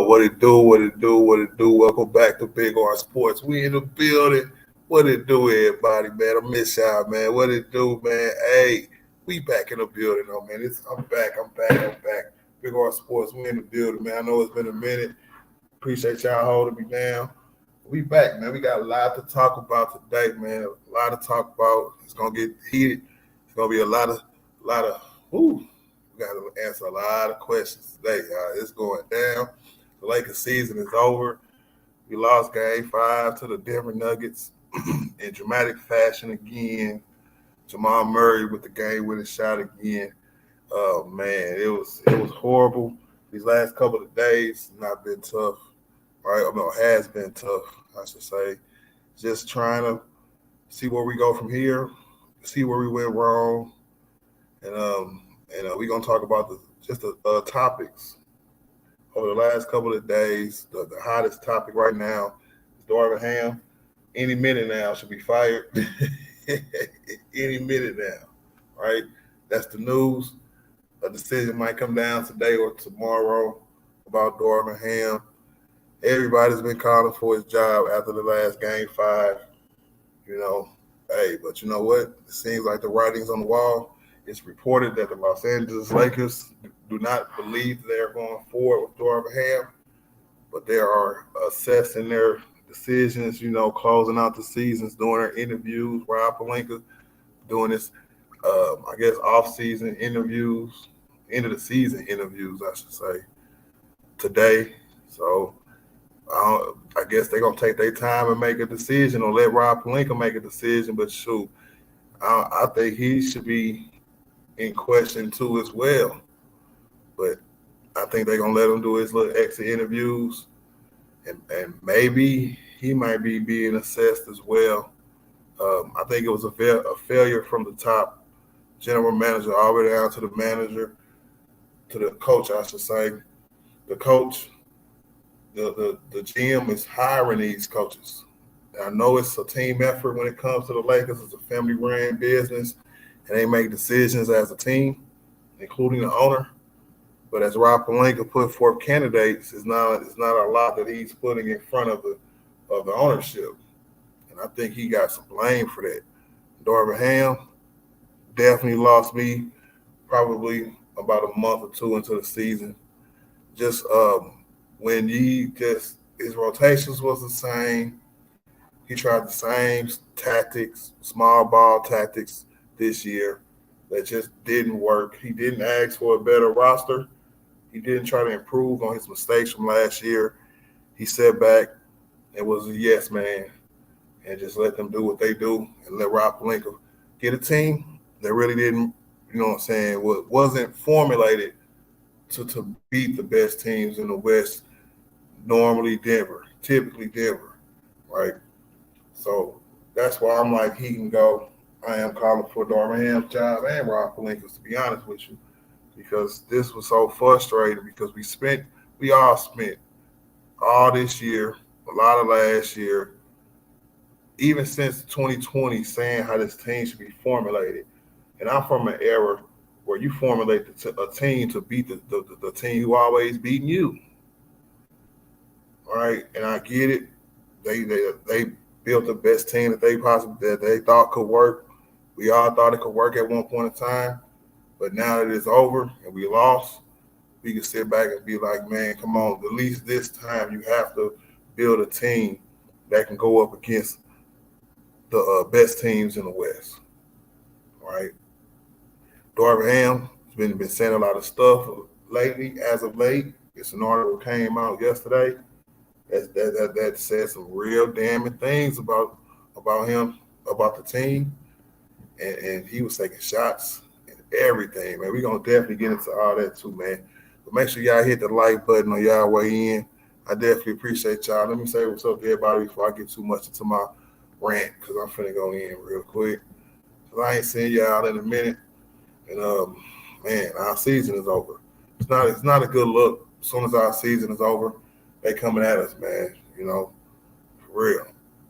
What it do, what it do, what it do. Welcome back to Big R Sports. We in the building. What it do, everybody, man? I miss y'all, man. What it do, man? Hey, we back in the building, though, man. I'm back. Big R Sports, we in the building, man. I know it's been a minute. Appreciate y'all holding me down. We back, man. We got a lot to talk about today, man. A lot to talk about. It's gonna get heated. It's gonna be a lot of. Whoo. We got to answer a lot of questions today, y'all. It's going down. The Lakers season is over. We lost Game 5 to the Denver Nuggets in dramatic fashion again. Jamal Murray with the game-winning shot again. Oh man, it was horrible. These last couple of days not been tough, right? No, has been tough, I should say. Just trying to see where we go from here, see where we went wrong, and we're gonna talk about the topics over the last couple of days. The hottest topic right now is Darvin Ham. Any minute now should be fired. Any minute now, right? That's the news. A decision might come down today or tomorrow about Darvin Ham. Everybody's been calling for his job after the last Game 5. But you know what? It seems like the writing's on the wall. It's reported that the Los Angeles Lakers do not believe they're going forward with Darvin Ham, but they are assessing their decisions, closing out the seasons, doing their interviews. Rob Pelinka doing this, offseason interviews, end of the season interviews, I should say, today. So I guess they're going to take their time and make a decision or let Rob Pelinka make a decision. But shoot, I think he should be in question too as well. But I think they're going to let him do his little exit interviews. And maybe he might be being assessed as well. I think it was a failure from the top general manager all the way down to the manager, to the coach, I should say. The coach, the GM is hiring these coaches. And I know it's a team effort when it comes to the Lakers. It's a family-run business, and they make decisions as a team, including the owner. But as Rob Pelinka put forth candidates, it's not a lot that he's putting in front of the ownership. And I think he got some blame for that. Darvin Ham definitely lost me probably about a month or two into the season. Just when his rotations was the same, he tried the same tactics, small ball tactics this year that just didn't work. He didn't ask for a better roster. He didn't try to improve on his mistakes from last year. He sat back and was a yes man and just let them do what they do and let Rob Pelinka get a team that really didn't, wasn't formulated to beat the best teams in the West, typically Denver, right? So that's why I'm like, he can go. I am calling for Darvin Ham's job and Rob Pelinka's, to be honest with you, because this was so frustrating because we all spent all this year, a lot of last year, even since 2020, saying how this team should be formulated. And I'm from an era where you formulate a team to beat the team who always beating you. All right, and I get it. They built the best team that they thought could work. We all thought it could work at one point in time, but now that it's over and we lost, we can sit back and be like, man, come on, at least this time you have to build a team that can go up against the best teams in the West. All right. Darvin Ham has been saying a lot of stuff lately, as of late. It's an article came out yesterday that said some real damning things about him, about the team. And he was taking shots and everything, man. We're going to definitely get into all that too, man. But make sure y'all hit the like button on y'all way in. I definitely appreciate y'all. Let me say what's up to everybody before I get too much into my rant, because I'm finna go in real quick. Because I ain't seen y'all in a minute. And, man, our season is over. It's not a good look. As soon as our season is over, they coming at us, man. For real.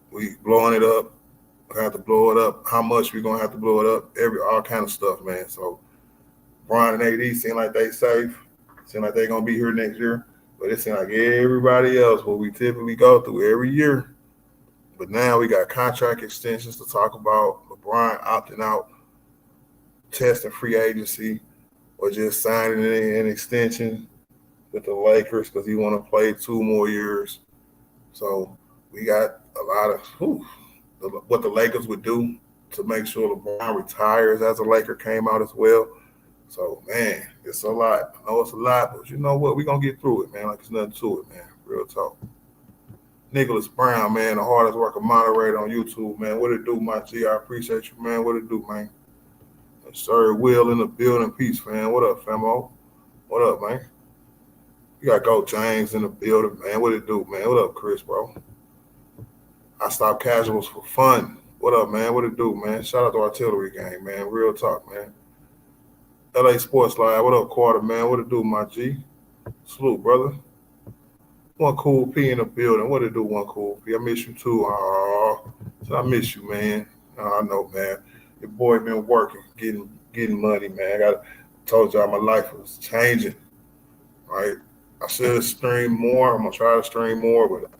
We blowing it up. We have to blow it up. How much we gonna have to blow it up? All kind of stuff, man. So Bron and AD seem like they safe. Seem like they gonna be here next year. But it seems like everybody else, what we typically go through every year. But now we got contract extensions to talk about. LeBron opting out, testing free agency, or just signing an extension with the Lakers because he want to play 2 more years. So we got a lot of what the Lakers would do to make sure LeBron retires as a Laker came out as well. So, man, it's a lot. I know it's a lot, but you know what? We're going to get through it, man. Like, there's nothing to it, man. Real talk. Nicholas Brown, man, the hardest working moderator on YouTube, man. What it do, my G? I appreciate you, man. What it do, man? Sir Will in the building. Peace, man. What up, famo? What up, man? You got Go James in the building, man. What it do, man? What up, Chris, bro? I stop casuals for fun. What up, man? What it do, man? Shout out to Artillery Gang, man. Real talk, man. LA Sports Live. What up, Quarter, man? What it do, my G? Salute, brother. One Cool P in the building. What it do, One Cool P? I miss you too. So I miss you, man. I know, man. Your boy been working, getting money, man. I told y'all my life was changing, right? I should have streamed more. I'm gonna try to stream more, but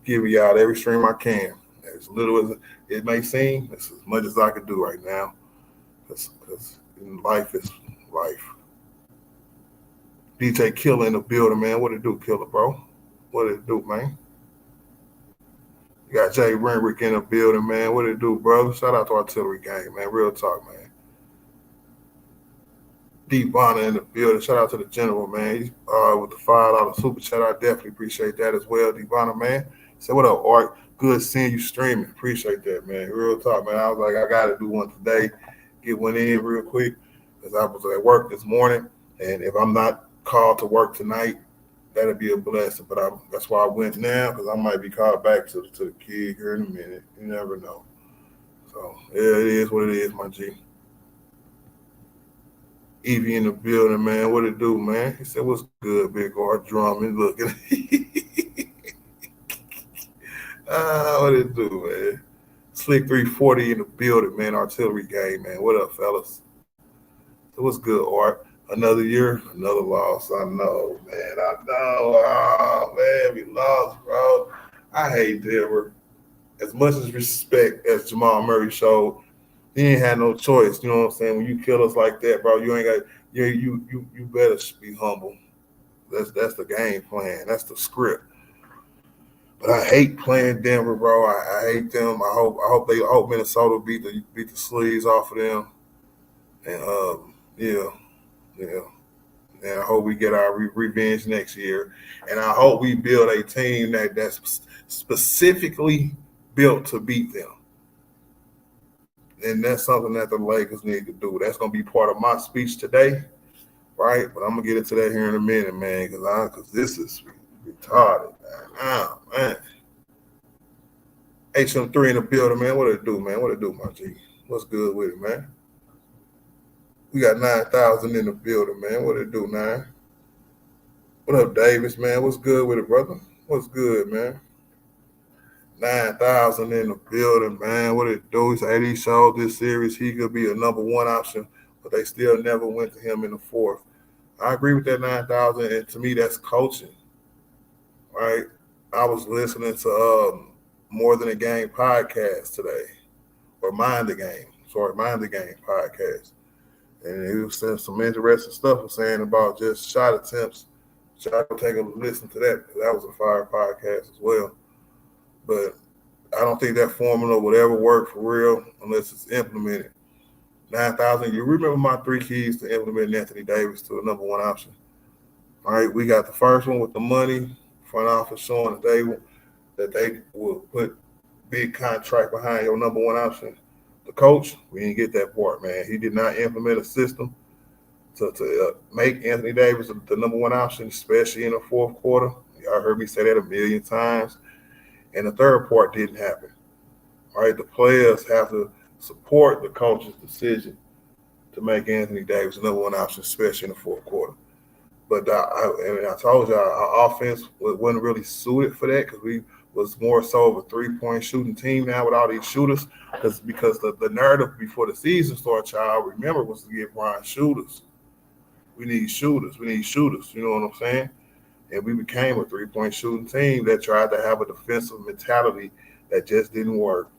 give y'all every stream I can. As little as it may seem, it's as much as I can do right now. Because life is life. DJ Killer in the building, man. What it do, Killer, bro? What it do, man? You got Jay Renrick in the building, man. What it do, brother? Shout out to Artillery Gang, man. Real talk, man. Deep Bonner in the building. Shout out to the general, man. He's with the $5 super chat. I definitely appreciate that as well, Deep Bonner, man. Say, what up, Art? Good seeing you streaming. Appreciate that, man. Real talk, man. I was like, I got to do one today. Get one in real quick because I was at work this morning. And if I'm not called to work tonight, that'll be a blessing. But that's why I went now because I might be called back to the kid here in a minute. You never know. So, yeah, it is what it is, my G. Evie in the building, man. What it do, man? He said, what's good, Big Art Drummond? Look at what it do, man? Slick 340 in the building, man. Artillery Gang, man. What up, fellas? So what's good, Art? Another year, another loss. I know, man. I know. Oh, man, we lost, bro. I hate Denver. As much as respect as Jamal Murray showed, he ain't had no choice. You know what I'm saying? When you kill us like that, bro, you ain't got you better be humble. That's the game plan. That's the script. But I hate playing Denver, bro. I hate them. I hope Minnesota beat the sleeves off of them. And yeah. And I hope we get our revenge next year. And I hope we build a team that's specifically built to beat them. And that's something that the Lakers need to do. That's going to be part of my speech today, right? But I'm going to get into that here in a minute, man, because this is retarded, man. Oh, man. HM3 in the building, man. What it do, man? What it do, my G? What's good with it, man? We got 9,000 in the building, man. What it do, 9? What up, Davis, man? What's good with it, brother? What's good, man? 9,000 in the building, man. What it do? He said he showed this series he could be a number one option, but they still never went to him in the fourth. I agree with that 9,000, and to me, that's coaching, right? I was listening to More Than a Game podcast today, or Mind the Game podcast. And he was saying some interesting stuff, saying about just shot attempts. Y'all go take a listen to that. That was a fire podcast as well. But I don't think that formula would ever work for real unless it's implemented. 9,000. You remember my 3 keys to implement Anthony Davis to the number one option. All right, we got the first one with the money, front office showing that they will put big contract behind your number one option. The coach, we didn't get that part, man. He did not implement a system to make Anthony Davis the number one option, especially in the fourth quarter. Y'all heard me say that a million times. And the third part didn't happen. All right, the players have to support the coach's decision to make Anthony Davis the number one option, especially in the fourth quarter. But I told y'all our offense wasn't really suited for that because we was more so of a 3-point shooting team now with all these shooters. Because the narrative before the season started, y'all remember, was to get Brian shooters. We need shooters. You know what I'm saying? and we became a 3-point shooting team that tried to have a defensive mentality that just didn't work.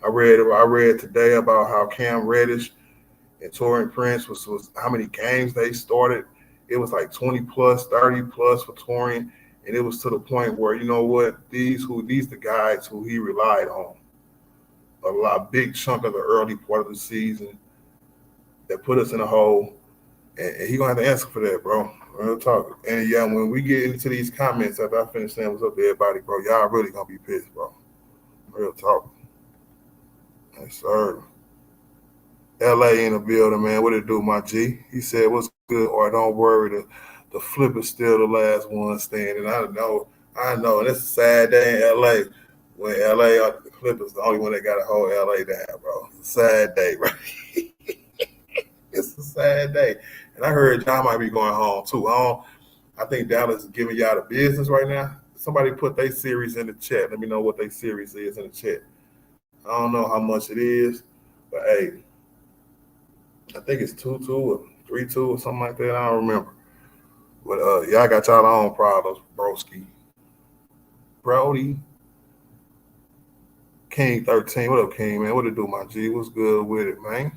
I read today about how Cam Reddish and Taurean Prince was how many games they started. It was like 20 plus, 30 plus for Taurean, and it was to the point where, you know what, these the guys who he relied on big chunk of the early part of the season that put us in a hole, and he gonna have to answer for that, bro. Real talk. And yeah, when we get into these comments after I finish saying what's up to everybody, bro, y'all really gonna be pissed, bro. Real talk. Yes, sir. LA in the building, man. What it do, my G? He said, what's good? Or don't worry, the flip is still the last one standing. I know. And it's a sad day in LA when LA, the Clippers, the only one that got to hold LA down, bro. It's a sad day, right? It's a sad day. And I heard y'all might be going home, too. I think Dallas is giving y'all the business right now. Somebody put their series in the chat. Let me know what their series is in the chat. I don't know how much it is, but, hey, I think it's 2-2 or 3-2 or something like that. I don't remember. But y'all got y'all own problems, broski. Brody. King 13. What up, King, man? What it do, my G? What's good with it, man?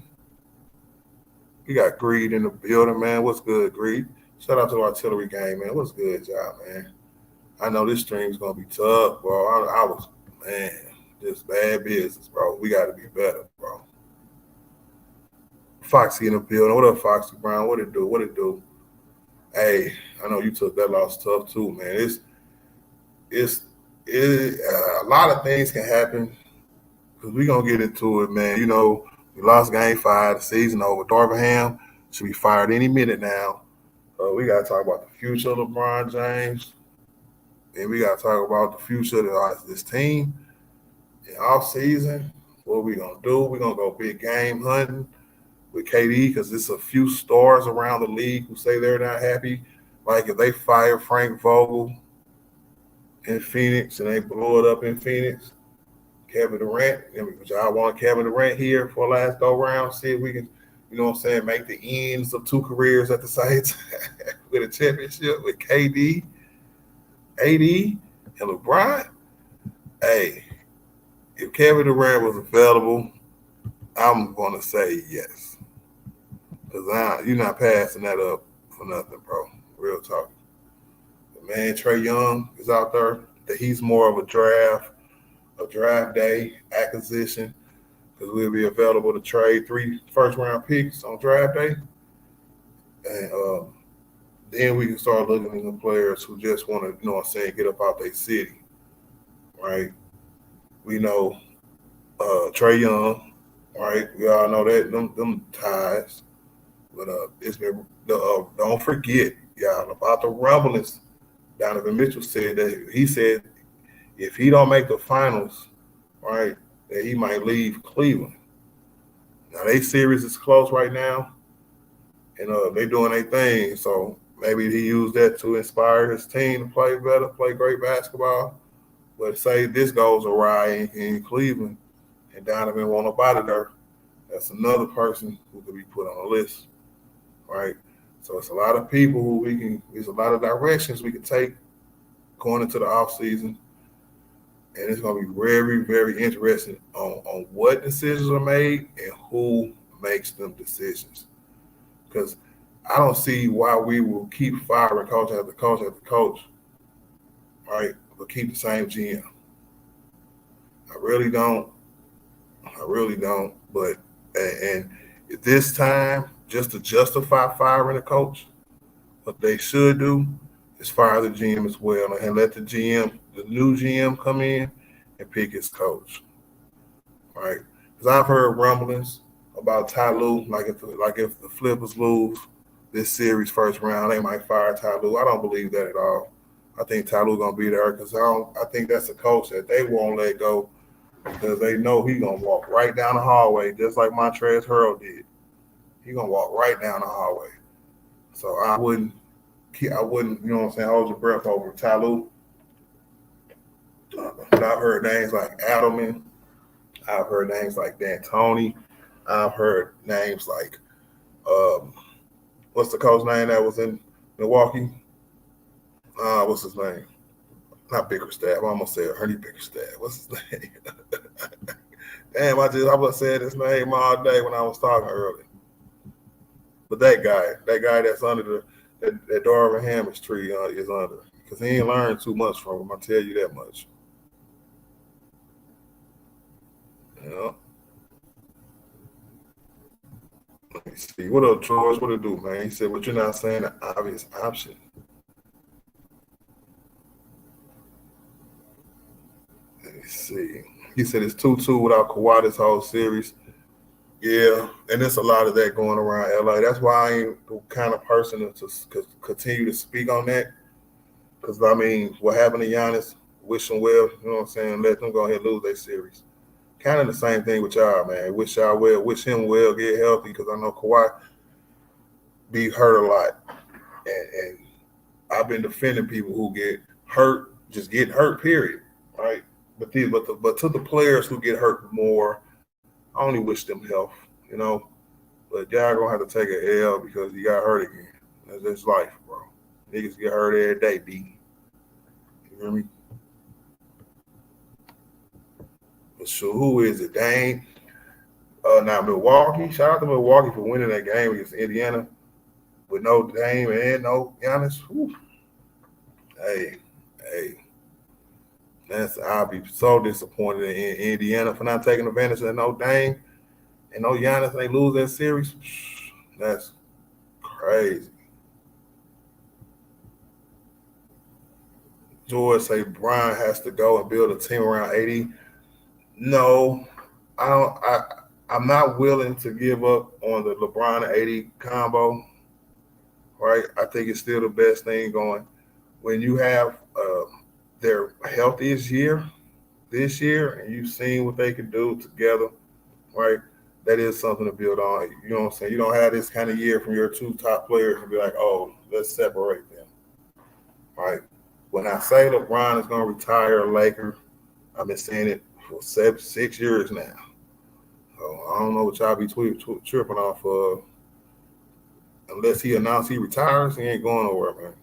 You got Greed in the building, man. What's good, Greed? Shout out to the artillery game, man. What's good, y'all, man? I know this stream's going to be tough, bro. I was, man, just bad business, bro. We got to be better, bro. Foxy in the building. What up, Foxy Brown? What it do? Hey, I know you took that loss tough too, man. A lot of things can happen because we're going to get into it, man. You know, we lost game 5, the season over. Darvin Ham should be fired any minute now. We got to talk about the future of LeBron James. And we got to talk about the future of this team in offseason. What we going to do? We're going to go big game hunting with KD because there's a few stars around the league who say they're not happy. Like if they fire Frank Vogel in Phoenix and they blow it up in Phoenix, Kevin Durant, which I want Kevin Durant here for last go round, see if we can, you know what I'm saying, make the ends of 2 careers at the same time with a championship with KD, AD, and LeBron. Hey, if Kevin Durant was available, I'm going to say yes. Because you're not passing that up for nothing, bro. Real talk. The man, Trae Young, is out there. He's more of a draft day acquisition because we'll be available to trade 3 first-round picks on draft day. And then we can start looking at the players who just want to, you know what I'm saying, get up out their city, right? We know Trae Young, right? We all know that, them ties. But it's been don't forget, y'all, about the rumblings. Donovan Mitchell said that he said if he don't make the finals, right, that he might leave Cleveland. Now they series is close right now, and they doing their thing. So maybe he used that to inspire his team to play better, play great basketball. But say this goes awry in Cleveland, and Donovan won't up out of there, that's another person who could be put on a list. Right, so it's a lot of people who there's a lot of directions we can take going into the off season, and it's going to be very, very interesting on what decisions are made and who makes them decisions. Because I don't see why we will keep firing coach after coach after coach, right, but keep the same GM. I really don't. But and this time, just to justify firing a coach, what they should do is fire the GM as well and let the new GM come in and pick his coach, right? Because I've heard rumblings about Ty Lue, like if the Flippers lose this series first round, they might fire Ty Lue. I don't believe that at all. I think Ty Lue gonna be there because I think that's a coach that they won't let go because they know he's gonna walk right down the hallway just like Montrezl Harrell did. He's gonna walk right down the hallway. So I wouldn't, you know what I'm saying, hold your breath over Ty Lue. But I've heard names like Adelman. I've heard names like D'Antoni. I've heard names like what's the coach name that was in Milwaukee? What's his name? Not Bickerstaff. I almost said Ernie Bickerstaff. What's his name? Damn, I was saying his name all day when I was talking earlier. But that guy that's under that Darvin Ham tree is under. Because he ain't learned too much from him, I tell you that much. You know? Let me see. What up, George? What it do, man? He said, but you're not saying the obvious option. Let me see. He said it's 2-2 without Kawhi this whole series. Yeah, and there's a lot of that going around LA. That's why I ain't the kind of person to continue to speak on that. Because, I mean, what happened to Giannis, wish him well, you know what I'm saying? Let them go ahead and lose their series. Kind of the same thing with y'all, man. Wish y'all well, wish him well, get healthy, because I know Kawhi be hurt a lot. And I've been defending people who get hurt, just get hurt, period. Right? But to the players who get hurt more, I only wish them health, you know. But y'all gonna have to take an L because you got hurt again. That's just life, bro. Niggas get hurt every day, B. You hear me? But sure, who is it? Dane. Now Milwaukee. Shout out to Milwaukee for winning that game against Indiana with no Dame and no Giannis. Whew. Hey. I'll be so disappointed in Indiana for not taking advantage of no Dame and no Giannis. They lose that series. That's crazy. George say Brian has to go and build a team around 80. No, I don't. I'm not willing to give up on the LeBron and 80 combo. Right, I think it's still the best thing going. When you have their healthiest year this year, and you've seen what they can do together, right? That is something to build on. You know what I'm saying? You don't have this kind of year from your two top players and be like, oh, let's separate them, right? When I say LeBron is going to retire a Laker, I've been saying it for 6 years now. So I don't know what y'all be tripping off of. Unless he announces he retires, he ain't going nowhere, man.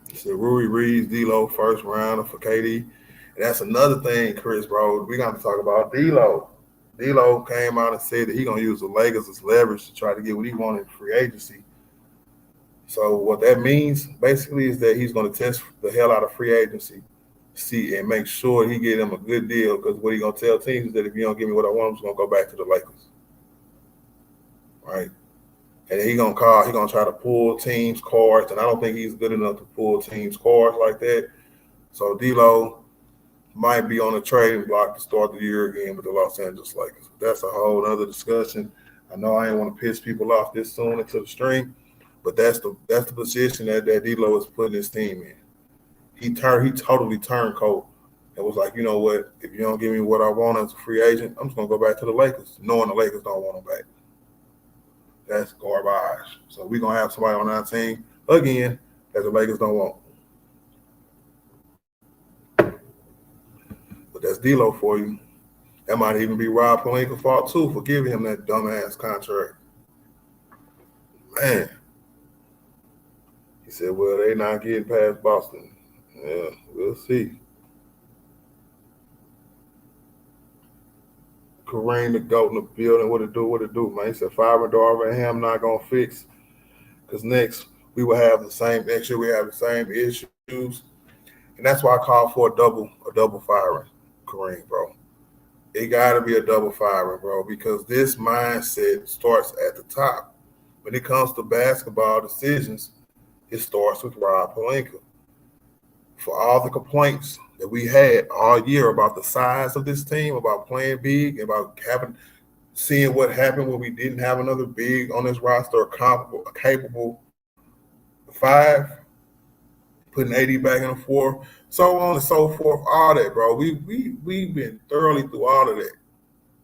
He said Rui Reeves, D'Lo, first rounder for KD. And that's another thing, Chris, bro. We got to talk about D'Lo. D'Lo came out and said that he's going to use the Lakers as leverage to try to get what he wanted in free agency. So what that means basically is that he's going to test the hell out of free agency, see, and make sure he get him a good deal. Because what he's going to tell teams is that if you don't give me what I want, I'm just going to go back to the Lakers. Right? And he's going to try to pull teams' cards, and I don't think he's good enough to pull teams' cards like that. So D'Lo might be on the trading block to start the year again with the Los Angeles Lakers. That's a whole other discussion. I know I ain't want to piss people off this soon into the stream, but that's the position that D'Lo is putting his team in. He totally turned cold and was like, you know what? If you don't give me what I want as a free agent, I'm just gonna go back to the Lakers, knowing the Lakers don't want him back. That's garbage. So we're gonna have somebody on our team again that the Lakers don't want. But that's D'Lo for you. That might even be Rob Pelinka's fault too for giving him that dumbass contract. Man. He said, well, they not getting past Boston. Yeah, we'll see. Kareem the GOAT in the building. What it do, man? He said, Fiverr, Darvin Ham not going to fix. Because next year we have the same issues. And that's why I call for a double firing, Kareem, bro. It got to be a double firing, bro, because this mindset starts at the top. When it comes to basketball decisions, it starts with Rob Pelinka. For all the complaints that we had all year about the size of this team, about playing big, about seeing what happened when we didn't have another big on this roster, a capable five, putting 80 back in the four, so on and so forth, all that, bro. We've been thoroughly through all of that.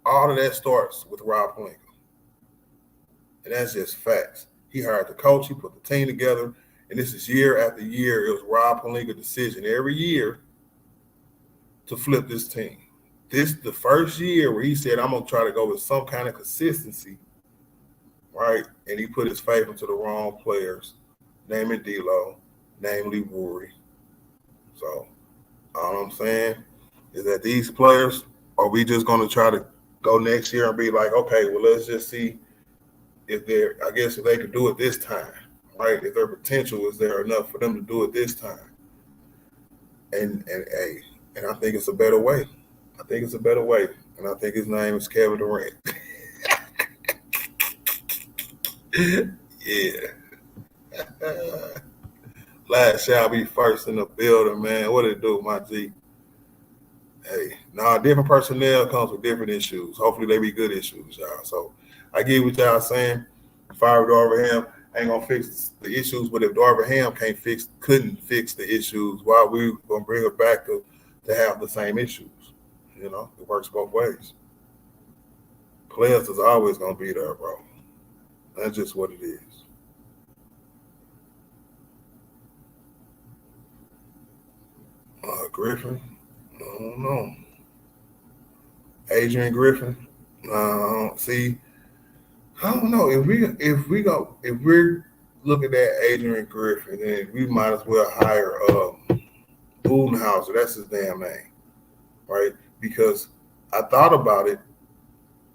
All of that starts with Rob Pelinka. And that's just facts. He hired the coach, he put the team together, and this is year after year. It was Rob Pelinka's decision every year to flip this team. This the first year where he said, I'm going to try to go with some kind of consistency, right? And he put his faith into the wrong players. naming D'Lo, namely Worry. So all I'm saying is that these players, are we just going to try to go next year and be like, okay, well, let's just see if they're, I guess, if they could do it this time, right? If their potential is there enough for them to do it this time. And I think it's a better way. I think it's a better way. And I think his name is Kevin Durant. Yeah. Last shall be first in the building, man. What it do, my G? Hey, now different personnel comes with different issues. Hopefully they be good issues, y'all. So I get what y'all saying. Fire Darvin Ham ain't gonna fix the issues, but if Darvin Ham couldn't fix the issues, why we gonna bring her back to have the same issues? You know, it works both ways. Players is always gonna be there, bro. That's just what it is. Griffin, I don't know. Adrian Griffin, see, I don't know if we're looking at Adrian Griffin, then we might as well hire Budenhauser. That's his damn name, right? Because I thought about it.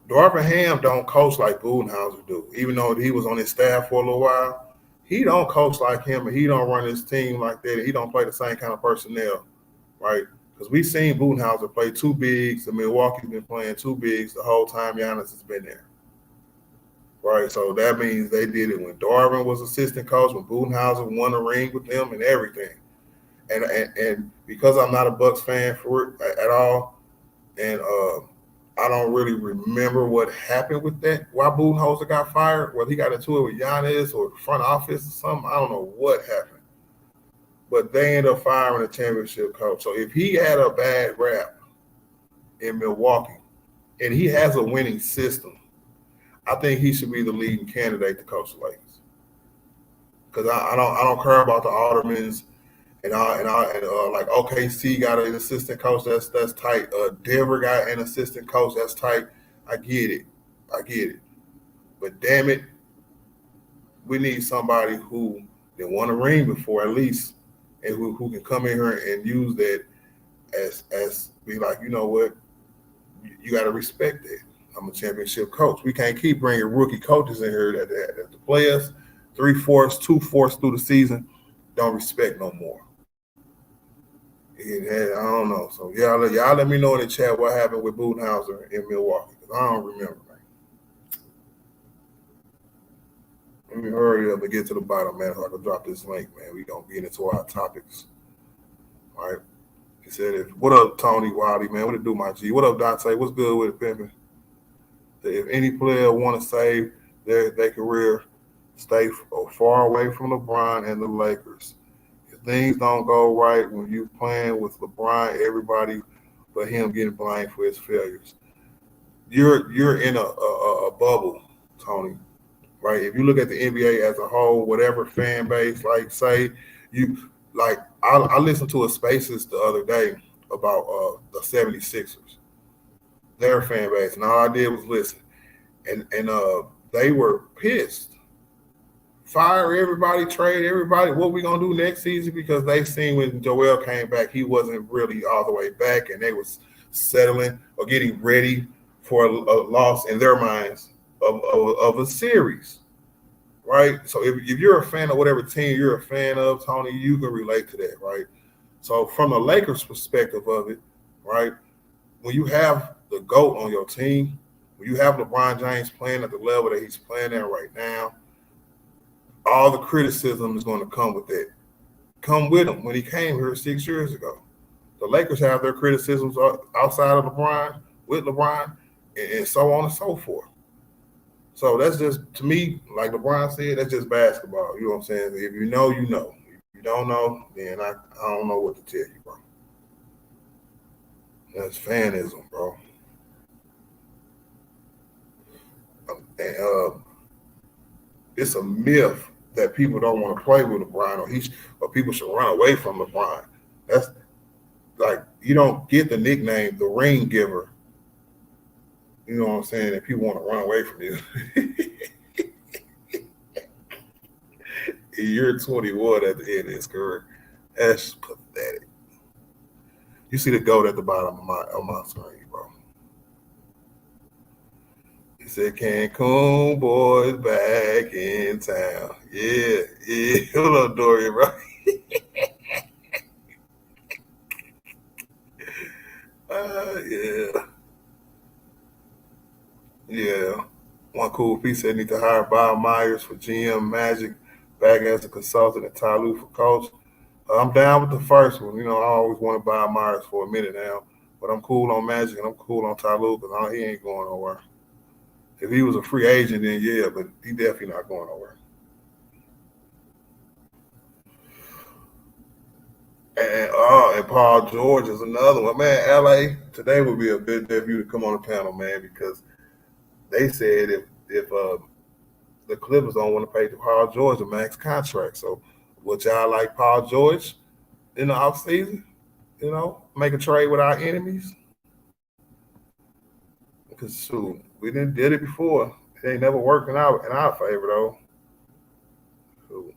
Darvin Ham don't coach like Budenhauser do, even though he was on his staff for a little while. He don't coach like him, and he don't run his team like that. He don't play the same kind of personnel, right? Because we've seen Budenhauser play two bigs, and Milwaukee's been playing two bigs the whole time Giannis has been there, right? So that means they did it when Darvin was assistant coach, when Budenhauser won a ring with them and everything. And because I'm not a Bucks fan for it at all, and I don't really remember what happened with that. Why Budenholzer got fired? Whether he got into it with Giannis or the front office or something, I don't know what happened. But they ended up firing a championship coach. So if he had a bad rap in Milwaukee and he has a winning system, I think he should be the leading candidate to coach the Lakers. Because I don't care about the aldermans and like OKC got an assistant coach that's tight. Denver got an assistant coach that's tight. I get it. But damn it, we need somebody who didn't won a ring before at least, and who can come in here and use that as be like, you know what, you got to respect that. I'm a championship coach. We can't keep bringing rookie coaches in here that the players 3/4, 2/4 through the season don't respect no more. I don't know. So y'all let me know in the chat what happened with Budenhauser in Milwaukee, because I don't remember, man. Let me hurry up and get to the bottom, man, so I can drop this link, man. We gonna get into our topics. All right. He said, what up, Tony Wiley, man? What it do, my G? What up, Dante? What's good with it, pimping? If any player want to save their career, stay far away from LeBron and the Lakers. Things don't go right when you're playing with LeBron, everybody but him getting blamed for his failures. You're in a bubble, Tony, right? If you look at the NBA as a whole, whatever fan base, like say you like I listened to a Spaces the other day about the 76ers, their fan base, and all I did was listen. And they were pissed. Fire everybody, trade everybody. What we gonna do next season? Because they seen when Joel came back, he wasn't really all the way back, and they was settling or getting ready for a loss in their minds of a series, right? So if you're a fan of whatever team you're a fan of, Tony, you can relate to that, right? So from the Lakers' perspective of it, right, when you have the GOAT on your team, when you have LeBron James playing at the level that he's playing at right now, all the criticism is going to come with that. Come with him when he came here 6 years ago. The Lakers have their criticisms outside of LeBron, with LeBron, and so on and so forth. So that's just, to me, like LeBron said, that's just basketball. You know what I'm saying? If you know, you know. If you don't know, then I don't know what to tell you, bro. That's fanism, bro. And it's a myth that people don't want to play with LeBron, or people should run away from LeBron. That's like, you don't get the nickname the ring giver. You know what I'm saying? That people want to run away from you. in year 21 at the end of his career. That's pathetic. You see the goat at the bottom of my screen, bro. He said, Cancun boys back in town. Yeah. Hold up, Dorian, bro. Yeah. Yeah. One cool piece said need to hire Bob Myers for GM Magic back as a consultant and Ty Lue for coach. I'm down with the first one. I always wanted Bob Myers for a minute now. But I'm cool on Magic and I'm cool on Ty Lue because he ain't going nowhere. If he was a free agent, then yeah, but he definitely not going nowhere. And Paul George is another one. Man, LA, today would be a good debut to come on the panel, man, because they said if the Clippers don't want to pay Paul George a max contract. So would y'all like Paul George in the offseason? Make a trade with our enemies? Because shoot, we did it before. It ain't never worked in our favor though. Shoot.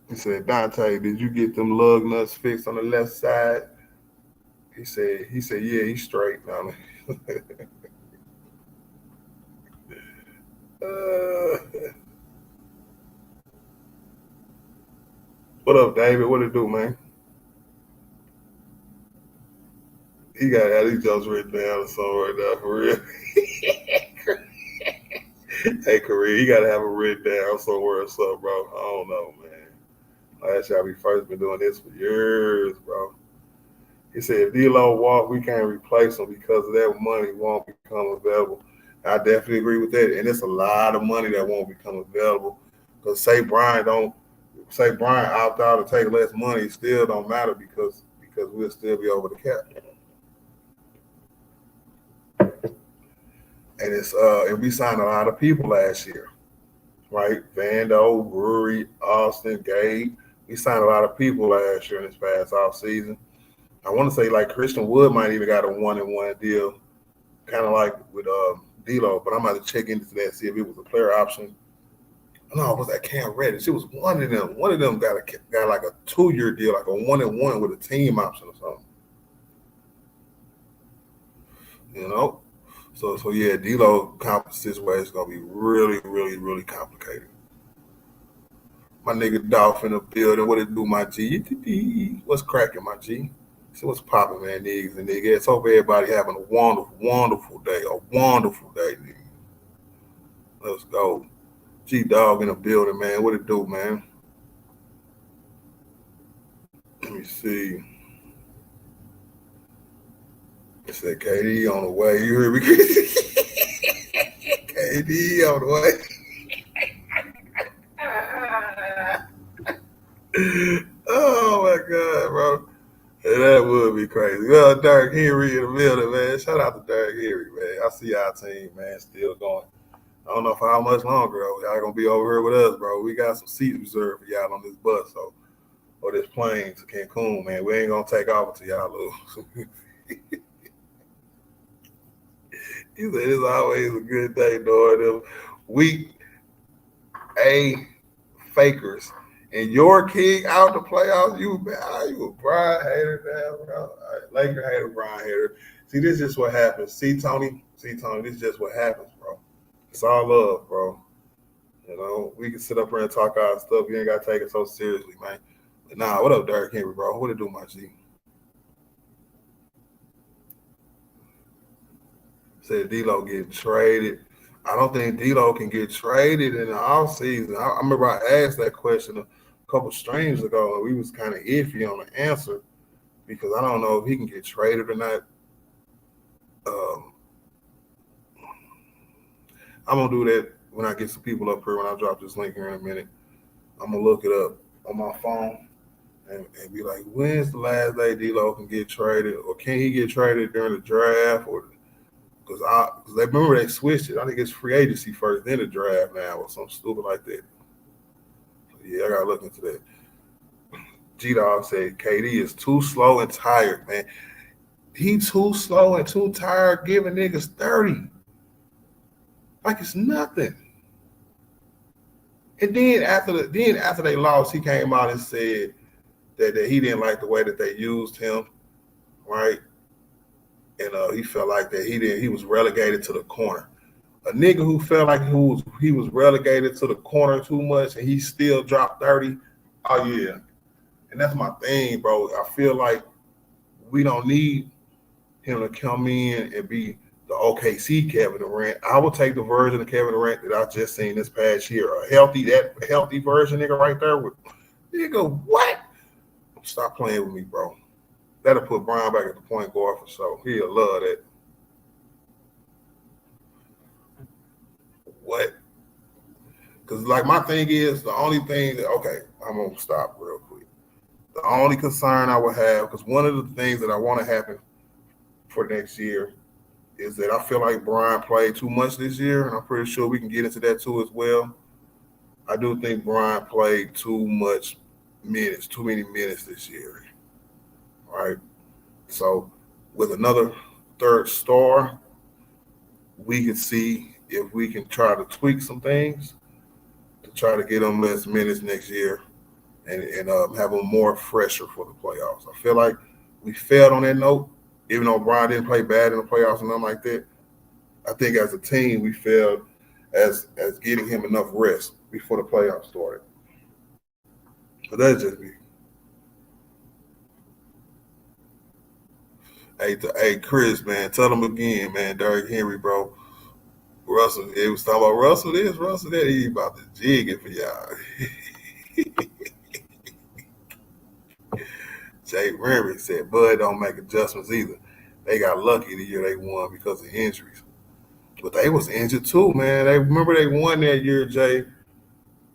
He said, Dante, did you get them lug nuts fixed on the left side? He said, yeah, he's straight now. What up, David? What it do, man? He got all these jokes written down somewhere right now, for real. Hey, Korea, you got to have it written down somewhere or something, bro. I don't know, man. Last year we first been doing this for years, bro. He said, if D-Lo walk, we can't replace him because of that money won't become available. I definitely agree with that. And it's a lot of money that won't become available. Because say Brian opt out to take less money, it still don't matter because we'll still be over the cap. And we signed a lot of people last year, right? Vando, Brewery, Austin, Gabe. We signed a lot of people last year in this past offseason. I want to say like Christian Wood might even got a 1-and-1 deal, kind of like with D'Lo, but I'm about to check into that, see if it was a player option. No, it was that Cam Reddish. It was one of them. One of them got like a 2-year deal, like a 1-and-1 with a team option or something. So yeah, D'Lo situation is gonna be really, really, really complicated. My nigga Dolph in the building. What it do, my G? What's cracking, my G? So what's popping, man, niggas and niggas? Hope everybody having a wonderful, wonderful day. A wonderful day, nigga. Let's go. G-Dog in the building, man. What it do, man? Let me see. It said KD on the way. You heard me? KD on the way. Oh my God, bro. That would be crazy. Well, Derek Henry in the building, man. Shout out to Derek Henry, man. I see our team, man, still going. I don't know for how much longer, though. Y'all gonna be over here with us, bro. We got some seats reserved for y'all on this bus, or this plane to Cancun, man. We ain't gonna take off until y'all lose. He said it's always a good day, dog. Them week A fakers. And your king out the playoffs, you a Brian hater now, bro. Laker hater, Brian hater. See, this is just what happens. See, Tony, this is just what happens, bro. It's all love, bro. We can sit up here and talk our stuff. You ain't got to take it so seriously, man. But nah, what up, Derrick Henry, bro? What it do, my G? Said D-Lo getting traded. I don't think D-Lo can get traded in the offseason. I remember I asked that question a couple streams ago, and we was kind of iffy on the answer because I don't know if he can get traded or not. I'm going to do that when I get some people up here, when I drop this link here in a minute. I'm going to look it up on my phone and be like, when's the last day D-Lo can get traded, or can he get traded during the draft, or because they remember they switched it. I think it's free agency first, then the draft now, or something stupid like that. So yeah, I gotta look into that. G-Dog said KD is too slow and tired, man. He too slow and too tired giving niggas 30. Like it's nothing. And then after they lost, he came out and said that he didn't like the way that they used him, right? And he felt like that he was relegated to the corner. A nigga who felt like he was relegated to the corner too much and he still dropped 30. Oh yeah. And that's my thing, bro. I feel like we don't need him to come in and be the OKC Kevin Durant. I will take the version of Kevin Durant that I just seen this past year. A healthy version, nigga, right there. With nigga, what? Stop playing with me, bro. That'll put Brian back at the point guard for sure. He'll love that. What? Because, like, my thing is, the only thing that, okay, I'm going to stop real quick. The only concern I would have, because one of the things that I want to happen for next year is that I feel like Brian played too much this year, and I'm pretty sure we can get into that too as well. I do think Brian played too many minutes this year, right? So with another third star, we can see if we can try to tweak some things to try to get them less minutes next year and have them more fresher for the playoffs. I feel like we failed on that note, even though Brian didn't play bad in the playoffs and nothing like that. I think as a team we failed as getting him enough rest before the playoffs started. But that's just me. Hey, Chris, man, tell him again, man, Derrick Henry, bro. Russell, it was talking about Russell this, Russell that. He about to jig it for y'all. Jay Remy said, Bud don't make adjustments either. They got lucky the year they won because of injuries. But they was injured too, man. They won that year, Jay.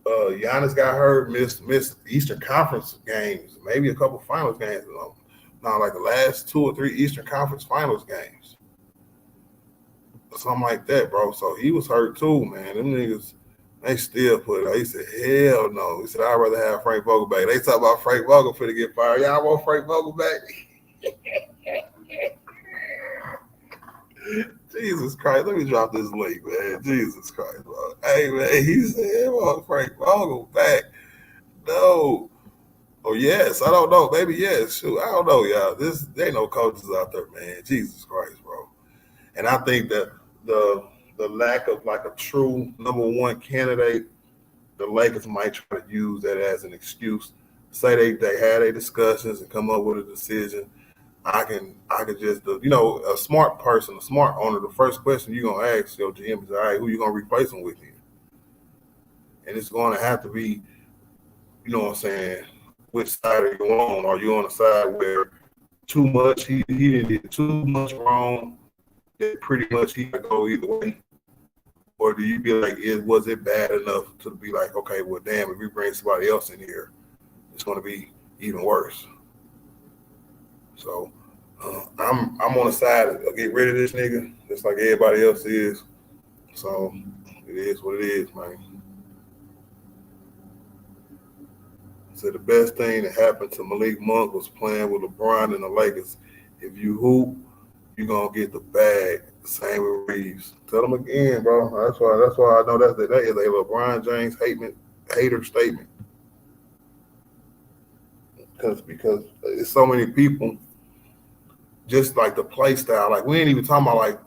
Giannis got hurt, missed Eastern Conference games, maybe a couple finals games. No, like the last 2 or 3 Eastern Conference finals games. Something like that, bro. So he was hurt too, man. Them niggas, they still put it out. He said, hell no. He said, I'd rather have Frank Vogel back. They talk about Frank Vogel for to get fired. Y'all want Frank Vogel back? Jesus Christ. Let me drop this link, man. Jesus Christ, bro. Hey, man, he said, I want Frank Vogel back. No. Oh, yes. I don't know. Maybe yes. Shoot, I don't know, y'all. There ain't no coaches out there, man. Jesus Christ, bro. And I think that the lack of like a true number one candidate, the Lakers might try to use that as an excuse. Say they had their discussions and come up with a decision. I can just, a smart person, a smart owner, the first question you're going to ask your GM is, all right, who you going to replace him with here? And it's going to have to be, you know what I'm saying, which side are you on? Are you on the side where too much, he didn't get too much wrong, that pretty much he could go either way? Or do you be like, was it bad enough to be like, okay, well, damn, if we bring somebody else in here, it's going to be even worse. So I'm on the side of get rid of this nigga, just like everybody else is. So it is what it is, man. So the best thing that happened to Malik Monk was playing with LeBron and the Lakers. If you hoop, you're gonna get the bag. Same with Reeves. Tell them again, bro. That's why I know that is a LeBron James hater statement. Because it's so many people, just like the play style. Like we ain't even talking about like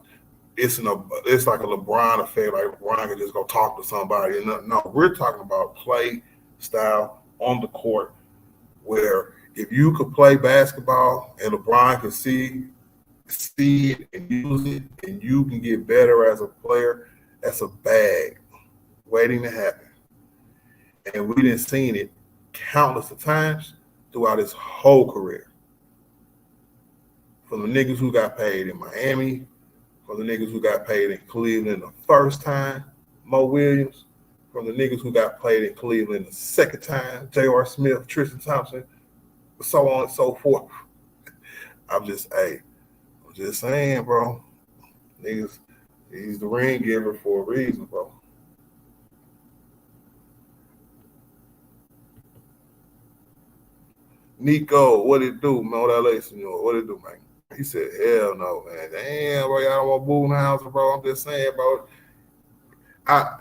it's like a LeBron affair. Like LeBron can just go talk to somebody. And no, we're talking about play style on the court, where if you could play basketball and LeBron can see it and use it, and you can get better as a player, that's a bag waiting to happen. And we didn't seen it countless of times throughout his whole career. From the niggas who got paid in Miami, from the niggas who got paid in Cleveland the first time, Mo Williams, from the niggas who got paid in Cleveland the second time, J.R. Smith, Tristan Thompson, so on and so forth. I'm just saying, bro. Niggas, he's the ring giver for a reason, bro. Nico, what it do, man? LA Senor, what it do, man? He said, hell no, man. Damn, bro, y'all don't want Boonhauser, bro. I'm just saying, bro. I'm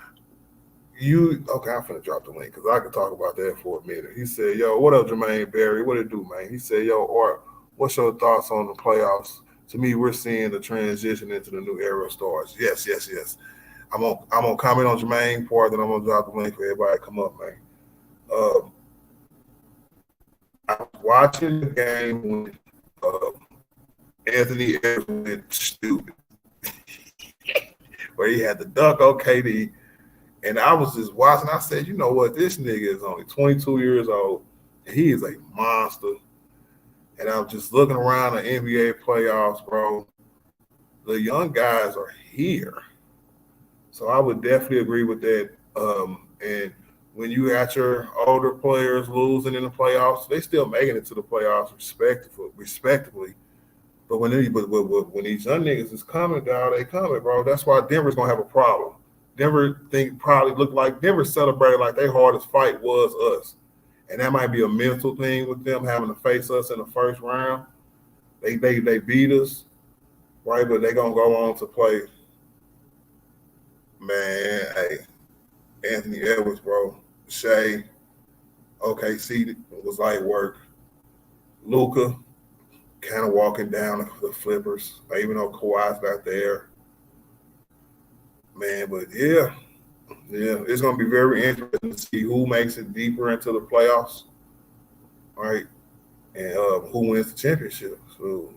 finna drop the link because I could talk about that for a minute. He said, "Yo, what up, Jermaine Berry? What it do, man?" He said, "Yo, Art, what's your thoughts on the playoffs? To me, we're seeing the transition into the new era of stars." Yes, yes, yes. I'm gonna comment on Jermaine part, then I'm gonna drop the link for everybody to come up, man. Uh, I was watching the game when uh, Anthony Edwards went stupid, where he had the dunk on KD. And I was just watching. I said, you know what? This nigga is only 22 years old, and he is a monster. And I'm just looking around the NBA playoffs, bro. The young guys are here. So I would definitely agree with that. And when you got your older players losing in the playoffs, they still making it to the playoffs respectively. But when these young niggas is coming, dog, they coming, bro. That's why Denver's gonna have a problem. Denver probably looked like Denver celebrated like their hardest fight was us. And that might be a mental thing with them having to face us in the first round. They beat us, right? But they're gonna go on to play. Man, hey, Anthony Edwards, bro. Shea, OKC was light work. Luka kind of walking down the flippers, even though Kawhi's not there. Man, but yeah, it's going to be very interesting to see who makes it deeper into the playoffs, right? And who wins the championship. So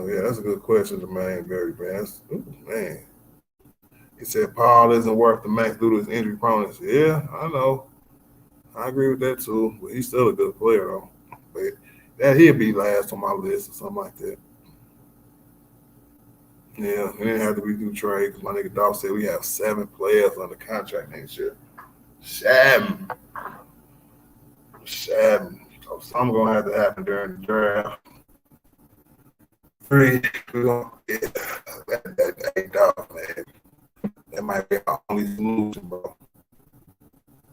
yeah, that's a good question, Jermaine Berry, man. Man. He said Paul isn't worth the max due to his injury proneness. Yeah, I know. I agree with that too. But he's still a good player though. But that he'll be last on my list or something like that. Yeah, it didn't have to be through trade because my nigga Dolph said we have 7 players under contract next year. 7. So something gonna have to happen during the draft. 3, we're gonna get that Dolph, man. That might be our only solution, bro.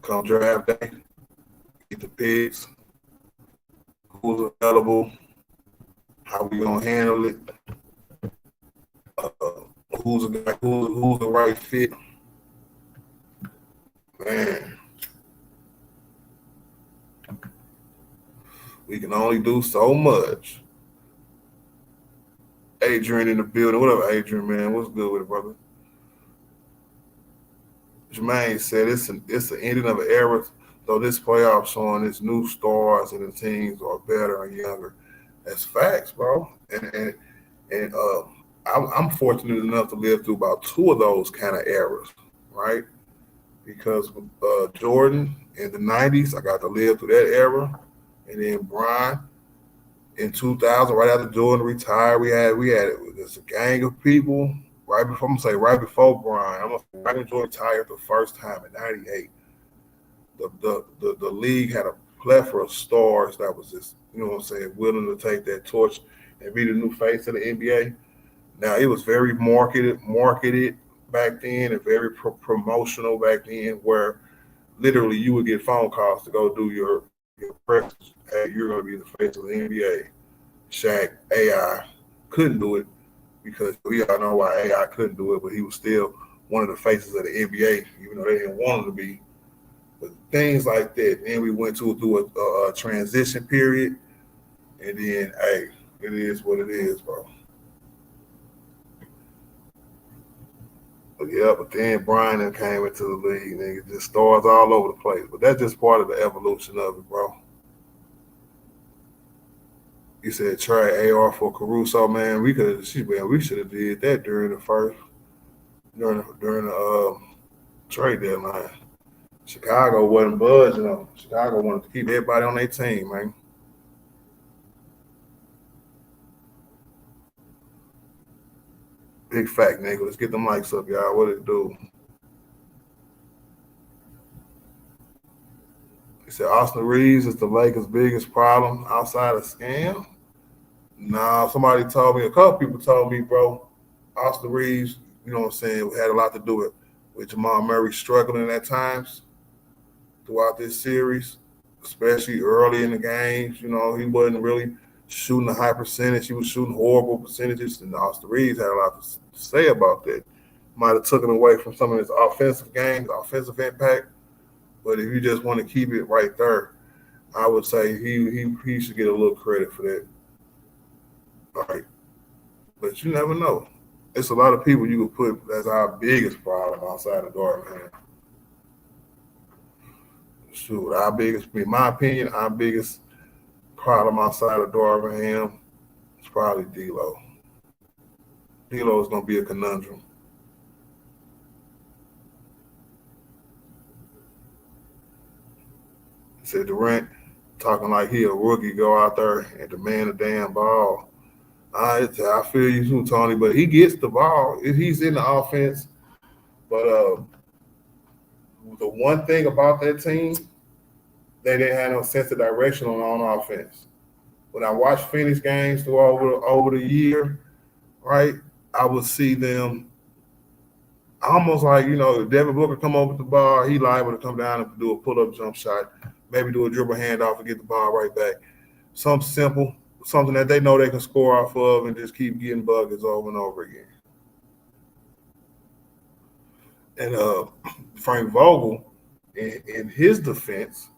Come draft day, get the picks, who's available, how we gonna handle it, who's the right fit. Man, we can only do so much. Adrian in the building. What up, Adrian, man? What's good with it, brother? Jermaine said it's the ending of an era, though this playoff showing its new stars and the teams are better and younger. That's facts, bro. And I'm fortunate enough to live through about 2 of those kind of eras, right? Because Jordan in the 90s, I got to live through that era. And then Brian in 2000, right after Jordan retired, we had this gang of people right before Brian. I'm gonna say right when Jordan retired the first time in '98. The league had a plethora of stars that was just, you know what I'm saying, willing to take that torch and be the new face of the NBA. Now it was very marketed back then and very promotional back then, where literally you would get phone calls to go do your press. Hey, you're going to be the face of the NBA. Shaq, AI couldn't do it because we all know why AI couldn't do it, but he was still one of the faces of the NBA, even though they didn't want him to be. But things like that. Then we went through a transition period, and then, hey, it is what it is, bro. But yeah, but then Brian came into the league, and it just stars all over the place. But that's just part of the evolution of it, bro. You said trade AR for Caruso, man. We should have did that during the trade deadline. Chicago wasn't budging on. Chicago wanted to keep everybody on their team, man. Big fact, nigga. Let's get them mics up, y'all. What it do? He said Austin Reeves is the Lakers' biggest problem outside of scam. Nah, a couple people told me, bro, Austin Reeves, you know what I'm saying, had a lot to do with Jamal Murray struggling at times throughout this series, especially early in the games. You know, he wasn't really shooting a high percentage. He was shooting horrible percentages, and Austin Reeves had a lot to say about that. Might have taken away from some of his offensive games, offensive impact. But if you just want to keep it right there, I would say he should get a little credit for that. All right. But you never know. It's a lot of people you could put as our biggest problem outside of Darvin Ham. Shoot, in my opinion, our biggest problem outside of Darvin Ham is probably D-Lo. D-Lo is going to be a conundrum. Said Durant talking like he a rookie, go out there and demand a damn ball. I feel you too, Tony, but he gets the ball. He's in the offense. But the one thing about that team, they didn't have no sense of direction on offense. When I watch Phoenix games through over the year, right, I would see them almost like, if Devin Booker come over with the ball, he liable to come down and do a pull-up jump shot, maybe do a dribble handoff and get the ball right back. Something simple, something that they know they can score off of and just keep getting buckets over and over again. And Frank Vogel, in his defense,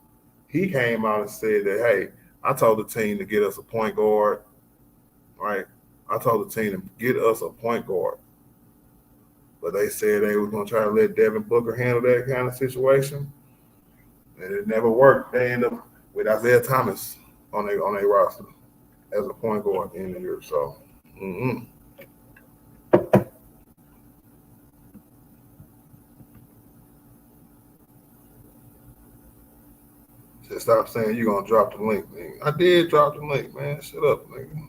he came out and said that, hey, I told the team to get us a point guard, right? I told the team to get us a point guard. But they said they were going to try to let Devin Booker handle that kind of situation. And it never worked. They ended up with Isaiah Thomas on their roster as a point guard at the end of the year. So, Just stop saying you're going to drop the link, man. I did drop the link, man. Shut up, nigga.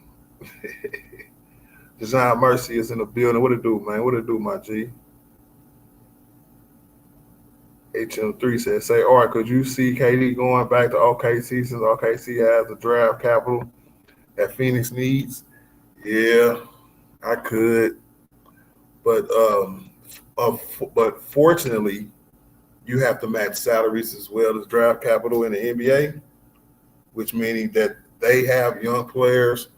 Design Mercy is in the building. What it do, man? What it do, my G? HM3 says, all right, could you see KD going back to OKC since OKC has the draft capital that Phoenix needs? Yeah, I could. But fortunately, you have to match salaries as well as draft capital in the NBA, which meaning that they have young players,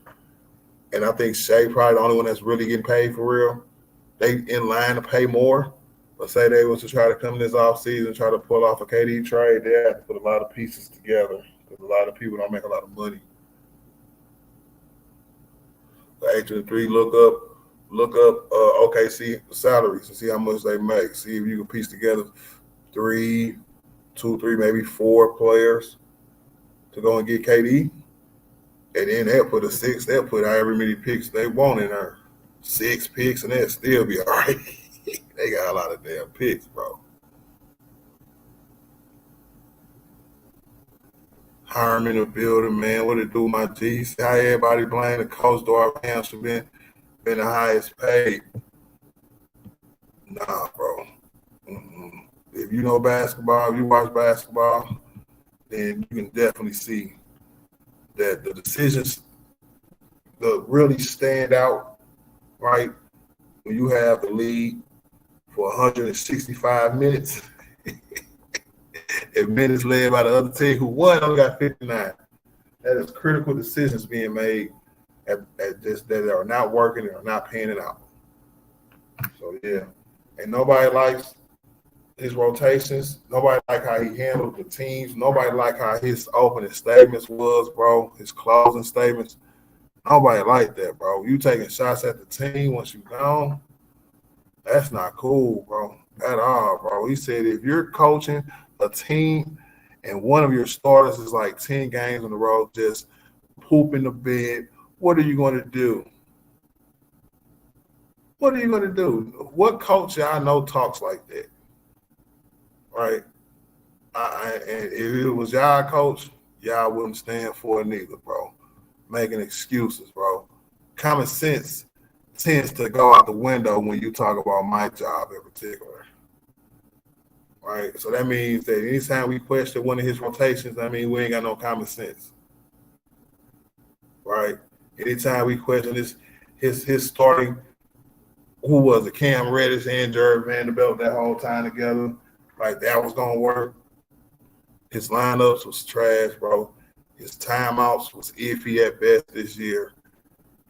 and I think Shea probably the only one that's really getting paid for real. They in line to pay more. But say they was to try to come this offseason and try to pull off a KD trade, they have to put a lot of pieces together because a lot of people don't make a lot of money. The H3 look up OKC salaries and see how much they make. See if you can piece together 2, 3, maybe 4 players to go and get KD. And then they'll put they'll put however many picks they want in there. 6 picks, and they'll still be all right. They got a lot of damn picks, bro. Harm in the building, man. What it do, my G? See how everybody blame the coach. Darvin Ham should been the highest paid. Nah, bro. If you know basketball, if you watch basketball, then you can definitely see that the decisions that really stand out, right, when you have the lead for 165 minutes, and minutes led by the other team who won only got 59. That is critical decisions being made at this that are not working and are not paying it out. So yeah, and nobody likes his rotations. Nobody like how he handled the teams. Nobody like how his opening statements was, bro. His closing statements. Nobody like that, bro. You taking shots at the team once you gone. That's not cool, bro, at all, bro. He said if you're coaching a team and one of your starters is like 10 games in a row just pooping the bed, what are you going to do? What are you going to do? What coach y'all know talks like that? Right? And if it was y'all coach, y'all wouldn't stand for it neither, bro. Making excuses, bro. Common sense tends to go out the window when you talk about my job in particular. Right? So that means that anytime we question one of his rotations, I mean, we ain't got no common sense. Right? Anytime we question his starting, who was it, Cam Reddish and Jared Vanderbilt that whole time together, like that was going to work. His lineups was trash, bro. His timeouts was iffy at best this year.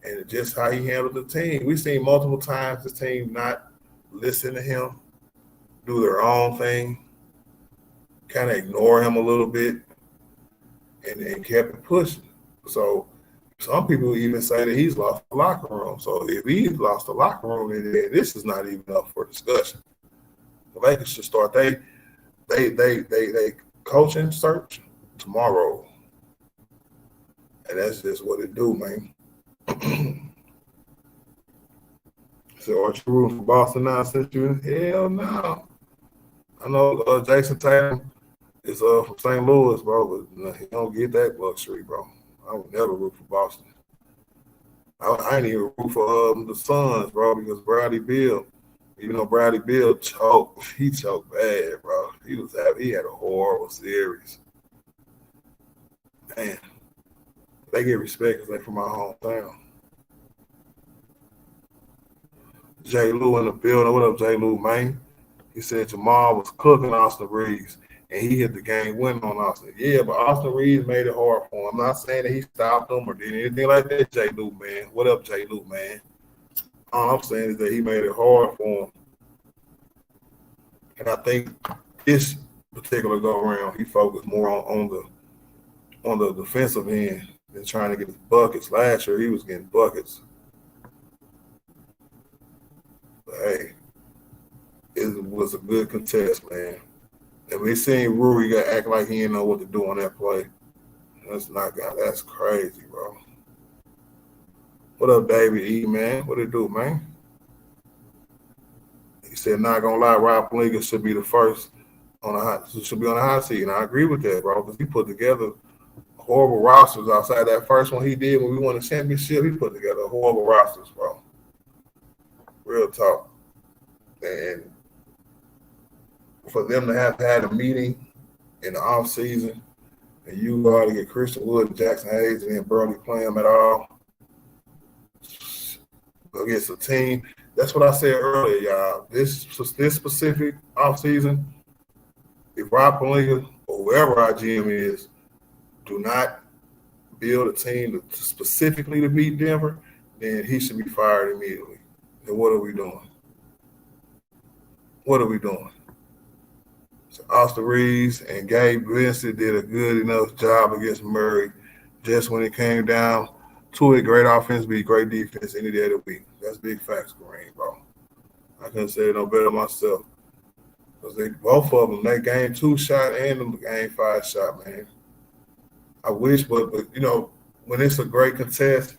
And just how he handled the team. We've seen multiple times the team not listen to him, do their own thing, kind of ignore him a little bit, and kept it pushing. So some people even say that he's lost the locker room. So if he's lost the locker room, then this is not even up for discussion. The Lakers should start they coaching search tomorrow. And that's just what it do, man. So are you rooting for Boston now since you in? Hell no. I know Jason Tatum is from St. Louis, bro, but he don't get that luxury, bro. I would never root for Boston. I ain't even root for the Suns, bro, because Bradley Beal, even though Bradley Beal choked, he choked bad, bro. He had a horrible series. Man, they get respect because they from my hometown. J. Lou in the building. What up, J. Lou, man? He said Jamal was cooking Austin Reeves, and he hit the game winning on Austin. Yeah, but Austin Reeves made it hard for him. I'm not saying that he stopped him or did anything like that, J. Lou, man. What up, J. Lou, man? All I'm saying is that he made it hard for him. And I think this particular go-around, he focused more on the defensive end than trying to get his buckets. Last year, he was getting buckets. But, hey, it was a good contest, man. And we seen Rui act like he didn't know what to do on that play. That's crazy, bro. What up, David E, man? What it do, man? He said, not gonna lie, Rob Pelinka should be the first on the hot seat. And I agree with that, bro, because he put together horrible rosters outside that first one he did when we won the championship. He put together horrible rosters, bro. Real talk. And for them to have had a meeting in the offseason and you go out to get Christian Wood and Jackson Hayes and then barely play them at all against a team. That's what I said earlier, y'all. This specific offseason, if Rob Pelinka or whoever our GM is, do not build a team specifically to beat Denver, then he should be fired immediately. And what are we doing? What are we doing? So Austin Reeves and Gabe Vincent did a good enough job against Murray just when it came down to it. Great offense beat great defense any day of the week. That's big facts, Kareem, bro. I couldn't say it no better myself. Because both of them, that game 2 shot and the game 5 shot, man. I wish, but you know, when it's a great contest,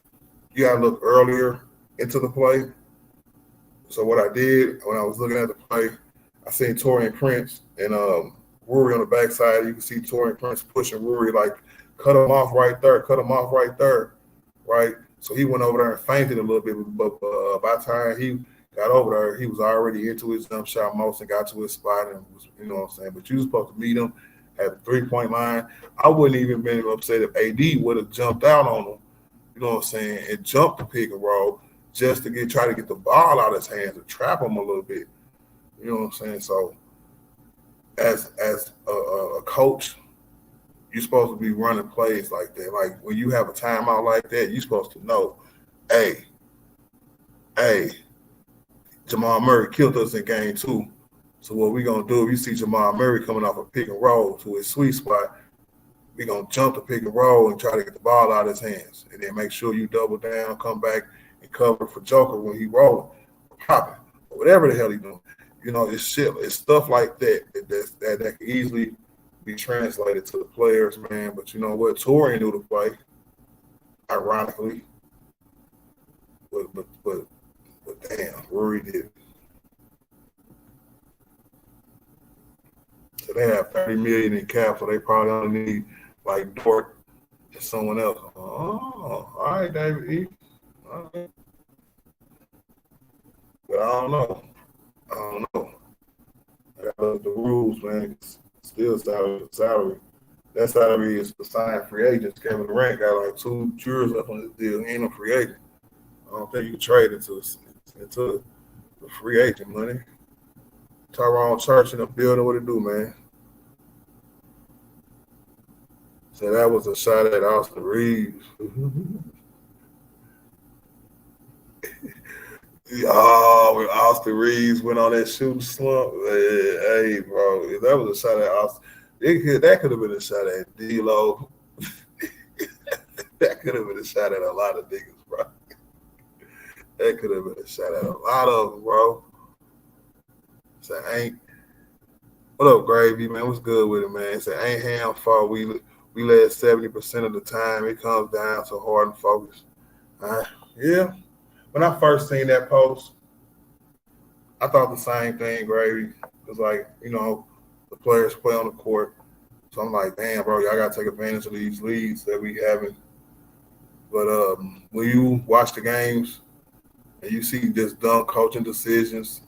you got to look earlier into the play. So what I did when I was looking at the play, I seen Taurean Prince and Rory on the backside. You can see Taurean Prince pushing Rory, like, cut him off right there, right? So he went over there and feinted a little bit, but by the time he got over there, he was already into his jump shot motion, got to his spot, and was, you know what I'm saying? But you were supposed to meet him at the 3-point line. I wouldn't even been upset if AD would have jumped out on him, you know what I'm saying, and jumped the pick and roll just to try to get the ball out of his hands and trap him a little bit. You know what I'm saying? So as a coach, you're supposed to be running plays like that. Like when you have a timeout like that, you're supposed to know, hey, Jamal Murray killed us in game 2. So what we're going to do, if you see Jamal Murray coming off a pick and roll to his sweet spot, we're going to jump the pick and roll and try to get the ball out of his hands. And then make sure you double down, come back, and cover for Joker when he rolling, popping, or whatever the hell he doing. You know, it's stuff like that that can easily be translated to the players, man. But you know what? Taurean knew the play, ironically. But damn, Rory did. So they have $30 million in cap, so they probably only need like Dort and someone else. Oh, all right, David E. All right. But I don't know. I got to look at the rules, man. Still salary. That salary is for signed free agents. Kevin Durant got like 2 years left on his deal. He ain't a free agent. I don't think you can trade into the free agent money. Tyrone Church in the building. What it do, man? So that was a shot at Austin Reeves. Oh, when Austin Reeves went on that shooting slump, hey, bro, if that was a shot at Austin, that could have been a shot at D-Lo. That could have been a shot at a lot of niggas, bro. That could have been a shot at a lot of them, bro. So what up, Gravy, man? What's good with it, man? So ain't Ham fault. We led 70% of the time. It comes down to hard and focus. Yeah. When I first seen that post, I thought the same thing, Gravy. It's like, the players play on the court. So I'm like, damn, bro, y'all got to take advantage of these leads that we having. But when you watch the games and you see just dumb coaching decisions,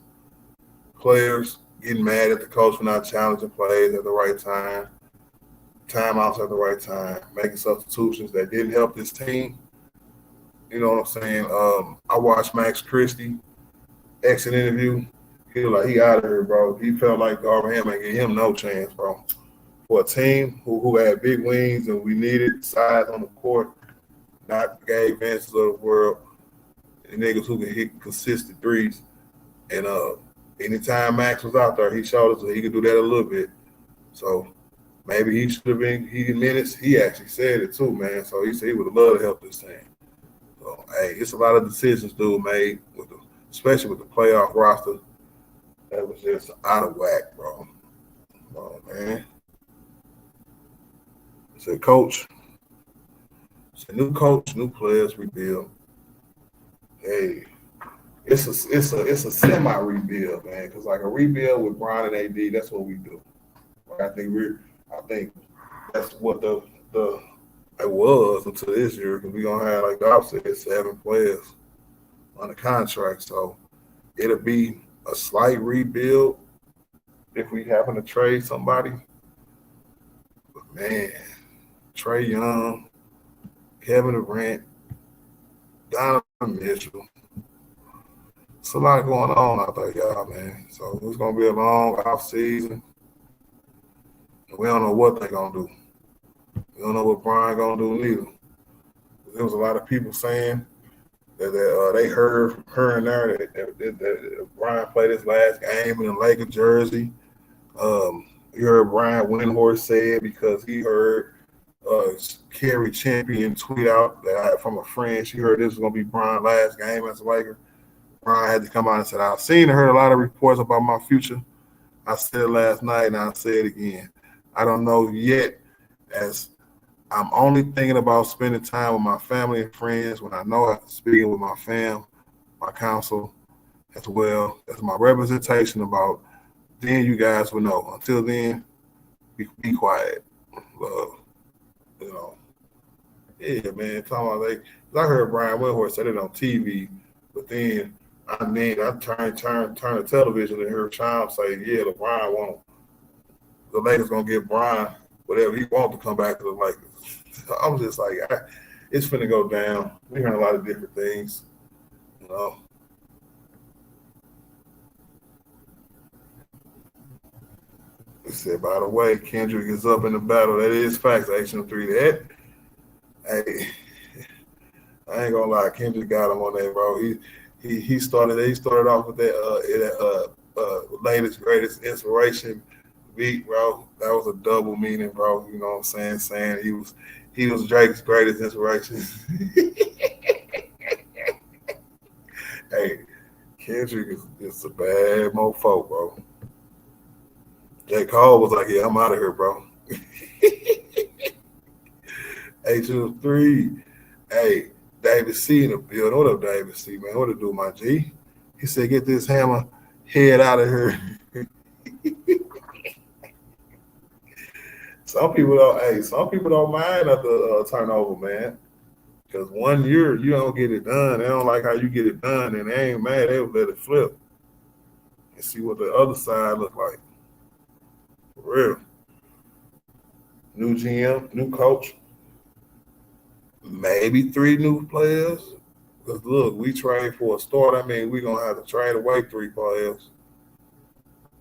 players getting mad at the coach for not challenging plays at the right time, timeouts at the right time, making substitutions that didn't help this team. You know what I'm saying? I watched Max Christie exit interview. He was like, he out of here, bro. He felt like Darvin Ham ain't give him no chance, bro. For a team who had big wings and we needed size on the court, not Gabe Vances of the world, and niggas who can hit consistent threes. And anytime Max was out there, he showed us that he could do that a little bit. So maybe he should have been getting minutes. He actually said it too, man. So he said he would have loved to help this team. So, hey, it's a lot of decisions dude made, especially with the playoff roster. That was just out of whack, bro. Oh, man. It's a coach. It's a new coach, new players, rebuild. Hey, it's a semi rebuild, man. Because like a rebuild with Bron and AD, that's what we do. Like I think that's what it was until this year. Because we gonna have, like Doc said, 7 players on the contract, so it'll be a slight rebuild if we happen to trade somebody. But man, Trae Young, Kevin Durant, Donovan Mitchell. It's a lot going on out there, y'all, man. So it's gonna be a long offseason. We don't know what they're gonna do. We don't know what Brian gonna do neither. There was a lot of people saying that they heard from her and there that Brian played his last game in a Laker jersey. You heard Brian Windhorst say it because he heard Kerry Champion tweet out that from a friend. She heard this was going to be Brian's last game as a Laker. Brian had to come out and said, I've seen and heard a lot of reports about my future. I said it last night and I'll say it again. I don't know yet, as I'm only thinking about spending time with my family and friends when I know I'm speaking with my fam, my counsel, as well as my representation about. Then you guys will know. Until then, be quiet. Yeah, man. Talking about I heard Brian Windhorst said it on TV, but then I turn the television and heard Chime say, yeah, LeBron won't. The Lakers gonna give Brian whatever he wants to come back to the Lakers. I was just like, it's finna go down. We heard a lot of different things, They said, by the way, Kendrick is up in the battle. That is facts, HM3. Hey, I ain't gonna lie, Kendrick got him on that, bro. He started off with that latest greatest inspiration beat, bro. That was a double meaning, bro. You know what I'm saying? Saying he was Drake's greatest inspiration. Hey, Kendrick is a bad mofo, bro. J. Cole was like, yeah, I'm out of here, bro. H3. Hey, David C in the building. What up, David C, man? What it do, my G? He said, get this hammer head out of here. Some people don't mind at the turnover, man. Because 1 year you don't get it done. They don't like how you get it done, and they ain't mad. They'll let it flip and see what the other side look like. For real. New GM, new coach, maybe 3 new players. Because look, we trade for a start. I mean, we're gonna have to trade away 3 players.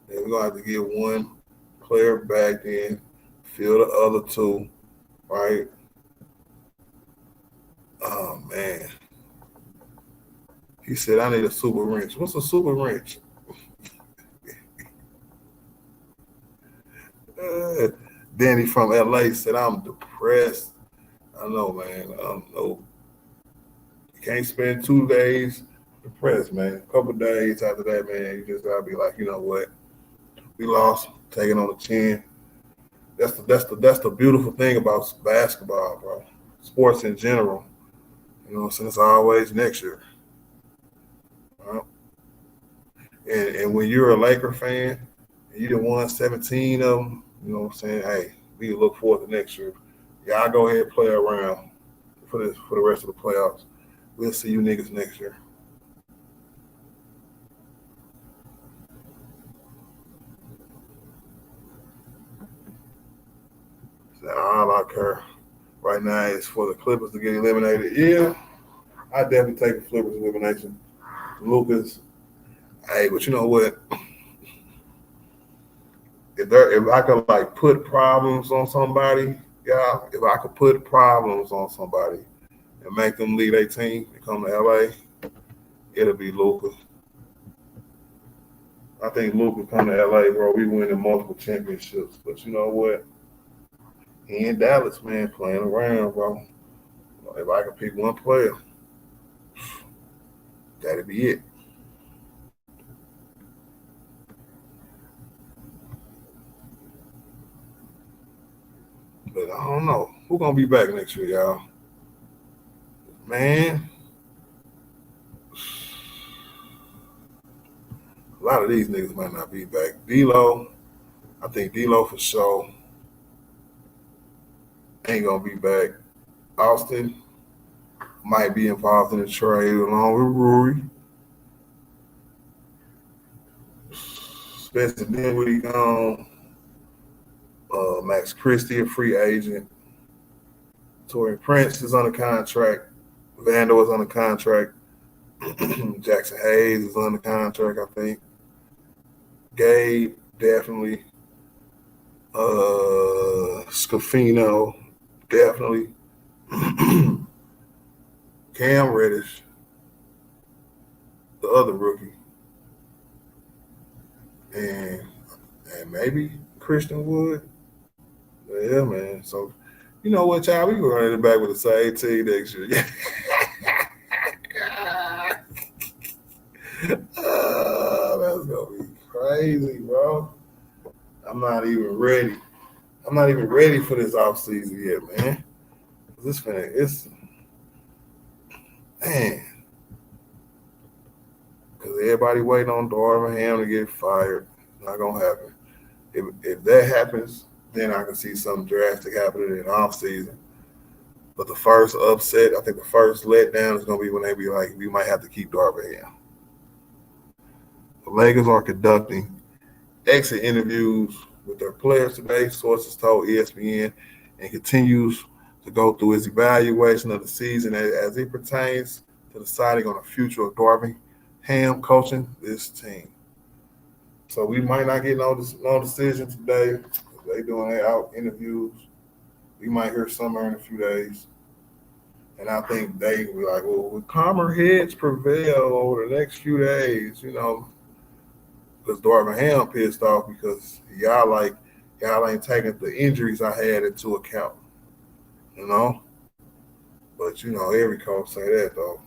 And we're gonna have to get 1 player back in, fill the other 2. right? Oh man. He said, I need a super wrench. What's a super wrench? Uh, Danny from LA said, I'm depressed. I know, man. I don't know. You can't spend 2 days depressed, man. A couple days after that, man, you just gotta be like, you know what? We lost, taking on the chin. That's the beautiful thing about basketball, bro. Sports in general. You know, since always next year. Right? And when you're a Laker fan, and you done won 17 of them, you know what I'm saying? Hey, we look forward to next year. Y'all go ahead and play around for the rest of the playoffs. We'll see you niggas next year. So all I care right now is for the Clippers to get eliminated. Yeah, I definitely take the Clippers elimination. Lucas, hey, but you know what? If I could like put problems on somebody, yeah, if I could put problems on somebody and make them lead a team and come to LA, it'll be Luka. I think Luka come to LA, bro. We winning multiple championships. But you know what? He in Dallas, man, playing around, bro. If I could pick one player, that'd be it. But I don't know. Who gonna be back next year, y'all? Man, a lot of these niggas might not be back. D'Lo, I think D'Lo for sure ain't gonna be back. Austin might be involved in the trade along with Rui. Spencer Dinwiddie gone. Max Christie, a free agent. Tori Prince is on a contract. Vando is on a contract. Jackson Hayes is on the contract, I think. Gabe, definitely. Scafino, definitely. Cam Reddish, the other rookie. And and maybe Christian Wood. Yeah, man. So, you know what, y'all? We can run it back with the same team next year. That's gonna be crazy, bro. I'm not even ready. I'm not even ready for this offseason yet, man. It's man, because everybody waiting on Darvin Ham to get fired. It's not gonna happen. If that happens, then I can see something drastic happening in the offseason. But the first upset, I think the first letdown is gonna be when they be like, we might have to keep Darvin Ham. The Lakers are conducting exit interviews with their players today, sources told ESPN, and continues to go through his evaluation of the season as it pertains to deciding on the future of Darvin Ham coaching this team. So we might not get no decision today. They doing their out interviews. We might hear somewhere in a few days. And I think they be like, well, will calmer heads prevail over the next few days, you know, because Darvin Ham pissed off because y'all ain't taking the injuries I had into account, you know. But you know, every coach say that though,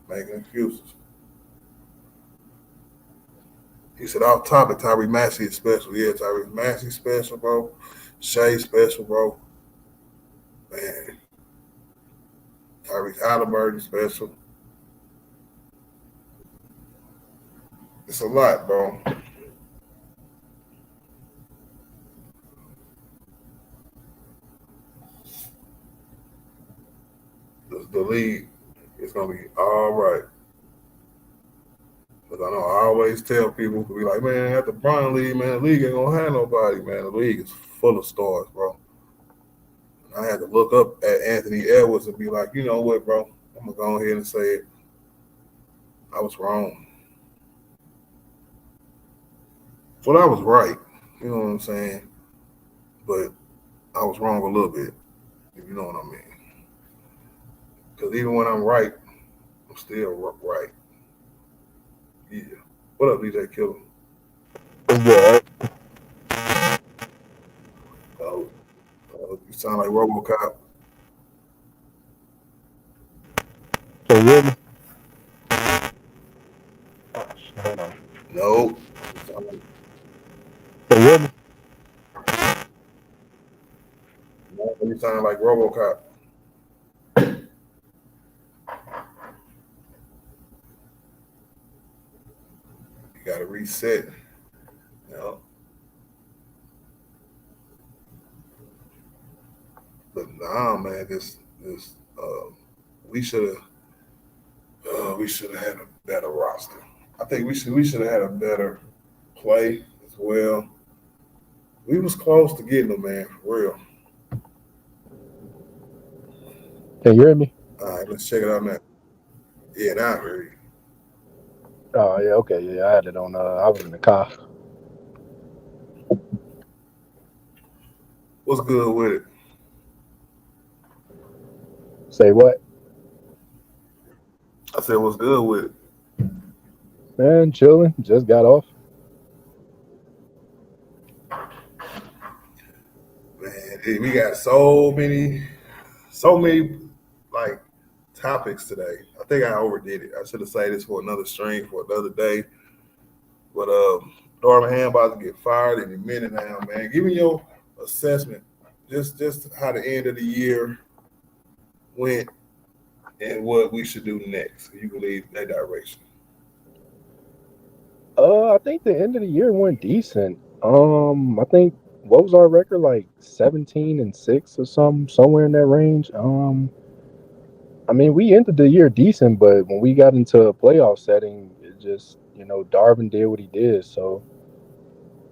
making excuses. He said off topic, Tyrese Maxey is special. Yeah, Tyrese Maxey special, bro. Shea special, bro. Man, Tyrese Halliburton special. It's a lot, bro. The league is gonna be all right. Because I know I always tell people to be like, man, at the Bron League, man, the league ain't gonna have nobody, man. The league is full of stars, bro. And I had to look up at Anthony Edwards and be like, you know what, bro? I'm gonna go ahead and say it. I was wrong. Well, I was right. You know what I'm saying? But I was wrong a little bit. if you know what I mean. Because even when I'm right, I'm still right. Yeah. What up, DJ Killer? What? Oh, you sound like RoboCop. Can you hear me? Oh, shit, hold on. No. You sound like, Can you hear me? no, you sound like RoboCop. You got to reset. You know? But nah, man, this we should have had a better roster. I think we should have had a better play as well. We was close to getting them, man, for real. Can you hear me? All right, let's check it out now. Yeah, now I heard you. Oh yeah, okay, yeah. I had it on. I was in the car. What's good with it? Say what? I said, what's good with it? Man, chilling. Just got off. Man, we got so many like topics today. I think I overdid it. I should have saved this for another stream for another day. But Darvin Ham about to get fired in a minute now, man. Give me your assessment, just how the end of the year went and what we should do next. You can lead that direction. I think the end of the year went decent. I think what was our record, like 17-6 or somewhere in that range. I mean, we ended the year decent, but when we got into a playoff setting, it just Darvin did what he did. So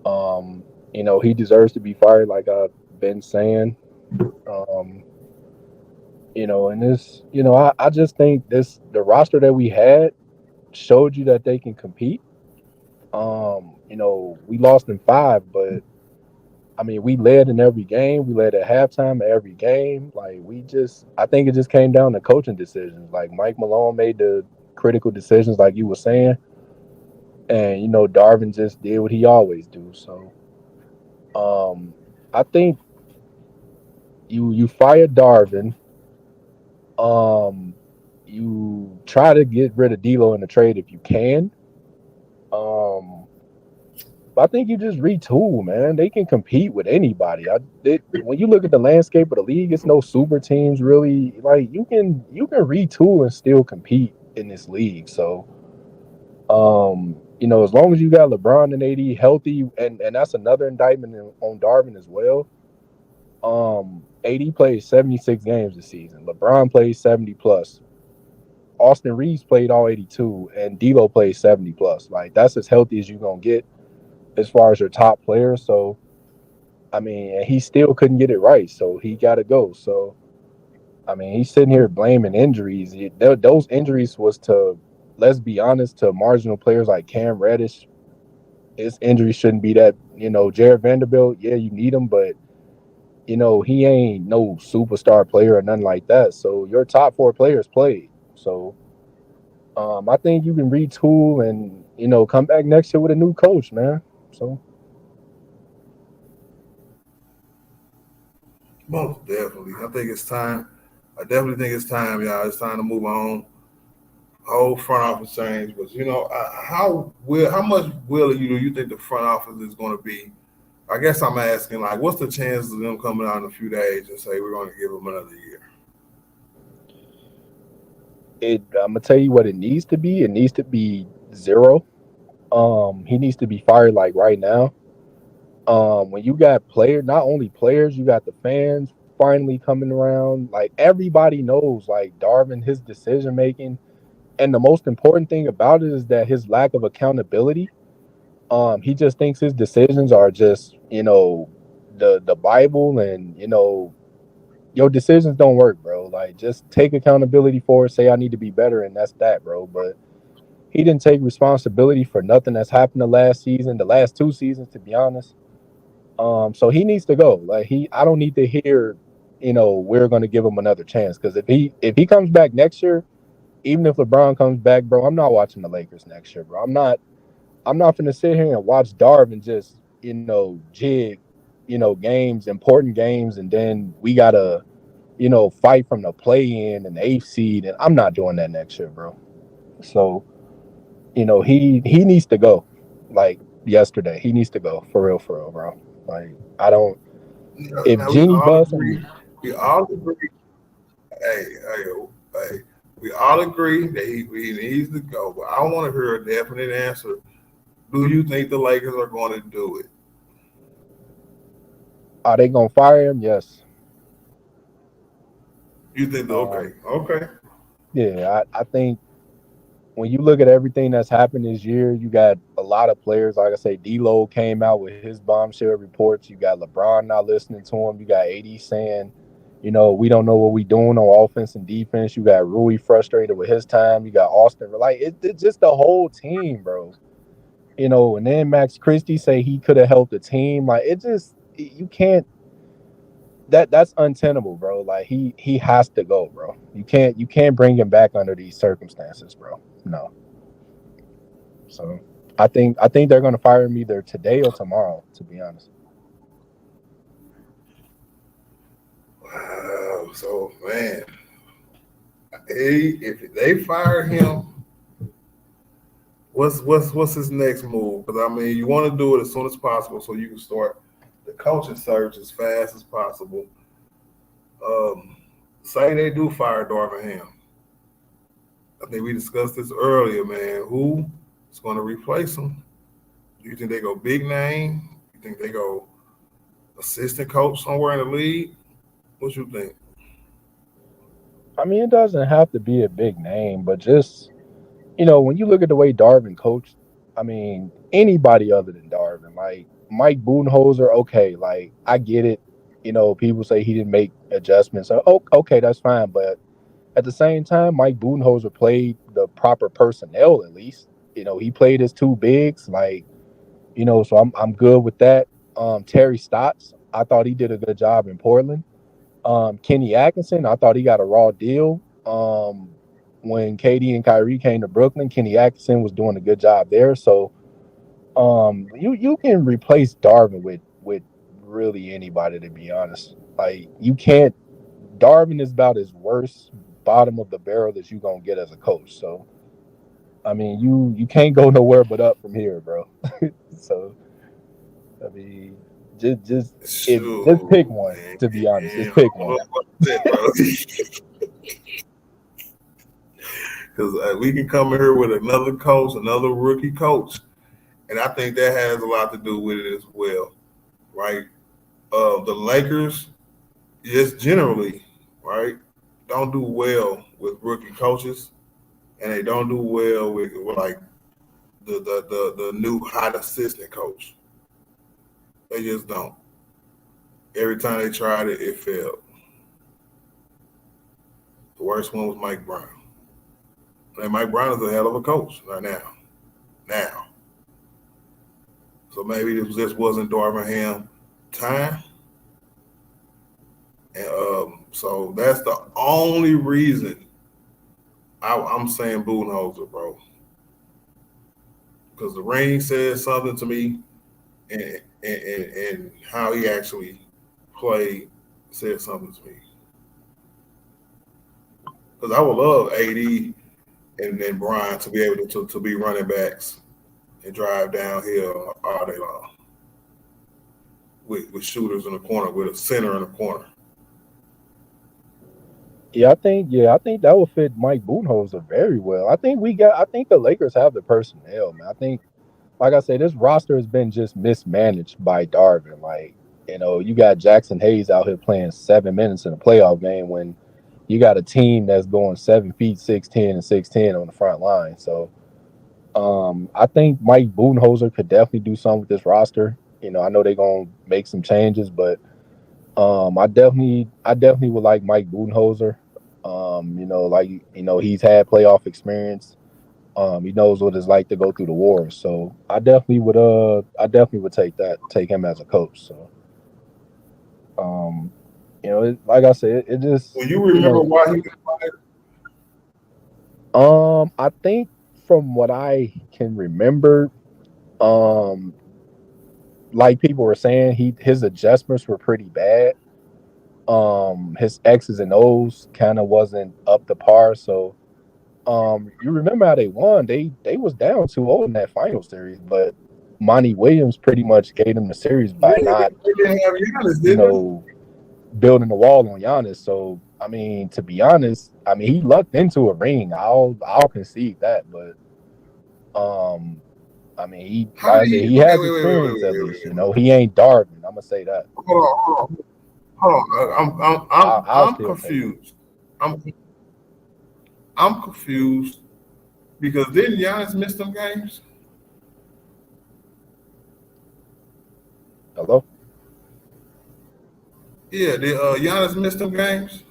um, he deserves to be fired, like I've been saying. Um, and this, I just think the roster that we had showed you that they can compete. We lost in five, but I mean, we led in every game. We led at halftime every game. Like I think it just came down to coaching decisions. Like Mike Malone made the critical decisions, like you were saying, and Darvin just did what he always do. So, I think you fire Darvin. Um, you try to get rid of D'Lo in the trade if you can. Um, I think you just retool, man. They can compete with anybody. When you look at the landscape of the league, it's no super teams really. Like you can retool and still compete in this league. So, as long as you got LeBron and AD healthy, and that's another indictment on Darvin as well. AD plays 76 games this season. LeBron plays 70 plus. Austin Reeves played all 82, and D'Lo plays 70 plus. Like that's as healthy as you're gonna get as far as your top players. So I mean, and he still couldn't get it right, so he got to go. So I mean, he's sitting here blaming injuries. Those injuries was to, let's be honest, to marginal players like Cam Reddish. His injury shouldn't be that. Jared Vanderbilt, yeah, you need him, but he ain't no superstar player or nothing like that. So your top four players played. So I think you can retool and come back next year with a new coach, man. So Most definitely. I think it's time. I definitely think it's time, y'all. It's time to move on. Whole front office change, but how much will you think the front office is going to be? I guess I'm asking, like, what's the chances of them coming out in a few days and say we're going to give them another year? I'm gonna tell you what it needs to be. It needs to be zero. He needs to be fired like right now. When you got not only players, you got the fans finally coming around. Like everybody knows, like Darvin, his decision making, and the most important thing about it is that his lack of accountability. He just thinks his decisions are just the Bible, and your decisions don't work, bro. Like just take accountability for it. Say I need to be better, and that's that, bro. But he didn't take responsibility for nothing that's happened the last season, the last two seasons, to be honest. So he needs to go. Like I don't need to hear. we're going to give him another chance. Because if he comes back next year, even if LeBron comes back, bro, I'm not watching the Lakers next year, bro. I'm not going to sit here and watch Darvin just jig games, important games, and then we gotta fight from the play in and the eighth seed, and I'm not doing that next year, bro. So he needs to go. Like yesterday, he needs to go for real, bro. Like I don't. If Now we Jenny all Buss agree. and We all agree. Hey. We all agree that he needs to go. But I want to hear a definite answer. Do you think the Lakers are going to do it? are they gonna fire him? Yes. You think Um, okay. yeah, I think when you look at everything that's happened this year, you got a lot of players. Like I say, D'Lo came out with his bombshell reports. You got LeBron not listening to him. You got AD saying, we don't know what we doing on offense and defense. You got Rui frustrated with his time. You got Austin. Like it's just the whole team, bro. And then Max Christie say he could have helped the team. Like you can't. That's untenable, bro. Like he has to go, bro. You can't bring him back under these circumstances, bro. No. So I think they're gonna fire him either today or tomorrow. To be honest, Wow. So man, if they fire him, what's his next move? Because I mean, you want to do it as soon as possible so you can start the coaching search as fast as possible. Um, Say they do fire Darvin Ham. I think we discussed this earlier, man. Who is going to replace him? Do you think they go big name? You think they go assistant coach somewhere in the league? What you think? I mean it doesn't have to be a big name, but just when you look at the way Darvin coached, I mean anybody other than Darvin, like Mike Budenholzer, okay, like I get it. People say he didn't make adjustments. So, okay, that's fine, but at the same time, Mike Budenholzer played the proper personnel at least. He played his two bigs, like so I'm good with that. Terry Stotts, I thought he did a good job in Portland. Kenny Atkinson, I thought he got a raw deal. When KD and Kyrie came to Brooklyn, Kenny Atkinson was doing a good job there. So you can replace Darvin with really anybody, to be honest. Like you can't. Darvin is about as worst bottom of the barrel that you gonna get as a coach. So I mean, you can't go nowhere but up from here, bro. So I mean, just pick Shoot, one. man. To be honest, I just pick don't know one. about that, bro. Because we can come here with another coach, another rookie coach, and I think that has a lot to do with it as well, right? The Lakers, just generally, right, don't do well with rookie coaches, and they don't do well with like the new hot assistant coach. They just don't. Every time they tried it, it failed. The worst one was Mike Brown. And Mike Brown is a hell of a coach right now. Now. So maybe this wasn't Darvin Ham time. And so that's the only reason I'm saying Budenholzer, bro. Because the ring says something to me, and how he actually played said something to me. Because I would love AD and Brian to be able to be running backs and drive downhill all day long with shooters in the corner, with a center in the corner. Yeah, I think that would fit Mike Budenholzer very well. I think the Lakers have the personnel, man. I think, like I said, this roster has been just mismanaged by Darvin. Like, you got Jackson Hayes out here playing 7 minutes in a playoff game when you got a team that's going 7 feet 6'10" and 6'10" on the front line. So I think Mike Budenholzer could definitely do something with this roster. I know they're gonna make some changes, but I definitely would like Mike Budenholzer. Like he's had playoff experience. He knows what it's like to go through the wars. So I definitely would take him as a coach. So um Like I said, it just When you remember why he was fired, I think from what I can remember, um, like people were saying, his adjustments were pretty bad. His X's and O's kind of wasn't up to par. So, you remember how they won? They was down 2-0 in that final series, but Monty Williams pretty much gave them the series by yeah, not, they didn't have Giannis, you did they? know, building the wall on Giannis. So, I mean, to be honest, I mean he lucked into a ring. I'll concede that, but I mean he How like I did said, he? he Okay, has wait, wait, wait, wait, experience wait, at wait, least. wait, wait. He ain't Darvin. I'm gonna say that. Hold on, hold on, hold on. I'll I'm still take him. confused. I'm I'm confused because didn't Giannis miss them games? Hello, Yeah, did Giannis miss them games?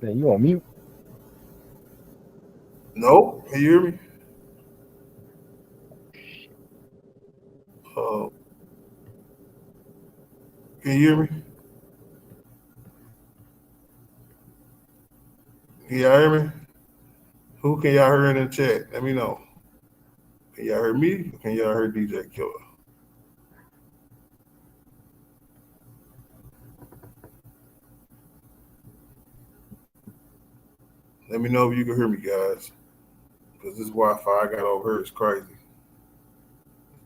man, you on mute? No, can you hear me? Uh, can you hear me? Can y'all hear me? Who can y'all hear in the chat? Let me know. Can y'all hear me? Or can y'all hear DJ Killer? Let me know if you can hear me, guys. Because this Wi-Fi I got over here is crazy.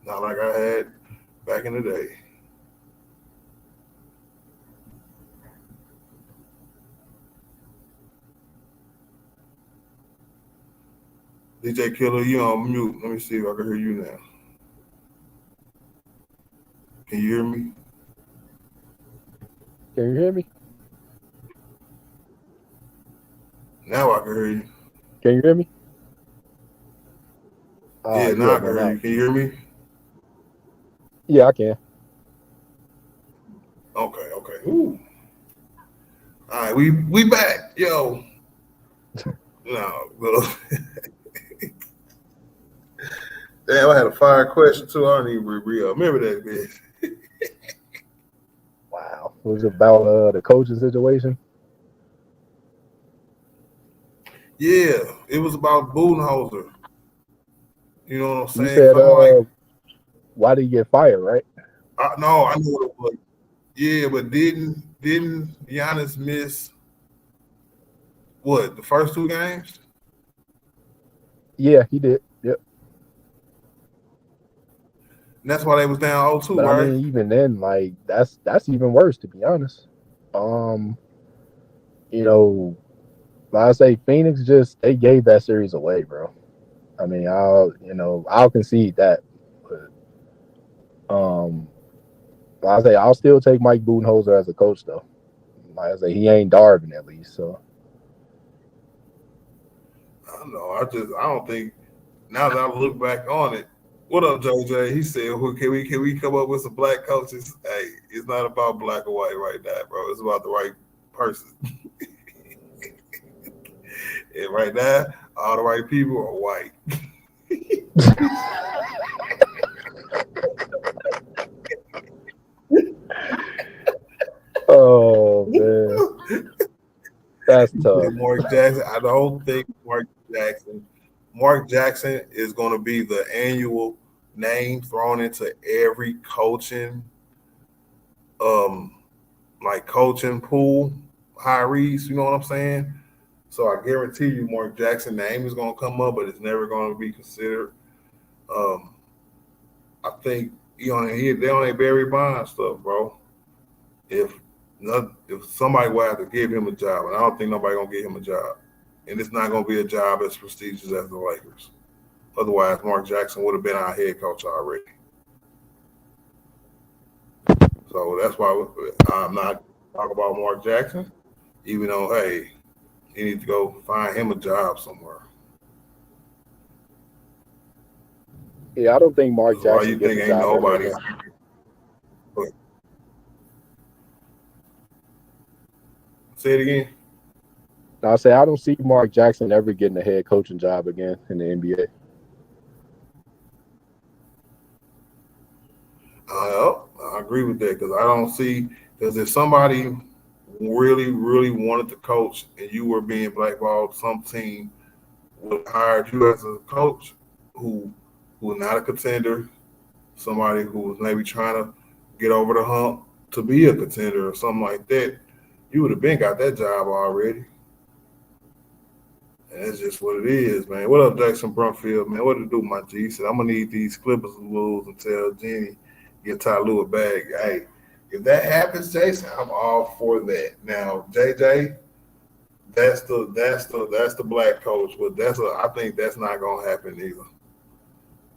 Not like I had back in the day. DJ Killer, you on mute. Let me see if I can hear you now. Can you hear me? Can you hear me? Now I can hear you. Can you hear me? Yeah, You now I had can went hear you. out. Can you hear me? Yeah, I can. Okay, okay. Ooh. All right, we back. Yo. No, well, damn, I had a fire question too. I don't even remember that bitch. Wow, it was about the coaching situation. Yeah, it was about Budenholzer. You know what I'm You saying? said, Something like, why did he get fired? Right? no, I knew what it was. Yeah, but didn't Giannis miss what the first two games? Yeah, he did. Yep. And that's why they was down 0-2, But I right? mean, even then, like that's even worse to be honest. Um, you know, like I say, Phoenix just they gave that series away, bro. I mean, I'll concede that. But like I say, I'll still take Mike Budenholzer as a coach though. Like I say, he ain't Darvin at least. So I don't know. I don't think now that I look back on it. What up, JJ? He said, well, can we come up with some black coaches? Hey, it's not about black or white right now, bro. It's about the right person. And right now, all the right people are white. oh man, that's tough. Mark Jackson. I don't think Mark Jackson is going to be the annual name thrown into every coaching, um, like coaching pool hirees. You know what I'm saying? So I guarantee you, Mark Jackson name is going to come up, but it's never going to be considered. Um, I think they on that Barry Bonds stuff, bro. If if somebody will have to give him a job, and I don't think nobody gonna give him a job, and it's not gonna be a job as prestigious as the Lakers. Otherwise, Mark Jackson would have been our head coach already. So that's why I'm not talking about Mark Jackson, even though hey, he needs to go find him a job somewhere. Yeah, I don't think Mark Why Jackson you gets think a ain't job ever nobody? again. Say it again. I'll say I don't see Mark Jackson ever getting a head coaching job again in the NBA. I I agree with that because I don't see because if somebody really, really wanted to coach and you were being blackballed, some team would hire you as a coach who who was not a contender, somebody who was maybe trying to get over the hump to be a contender or something like that. You would have been got that job already. And that's just what it is, man. What up, Jackson Brumfield, man? What to do, my G? He said, I'm gonna need these Clippers to lose and tell Jenny get Ty Lue a bag. Hey, if that happens, Jason, I'm all for that. Now, JJ, that's the black coach, but I think that's not gonna happen either.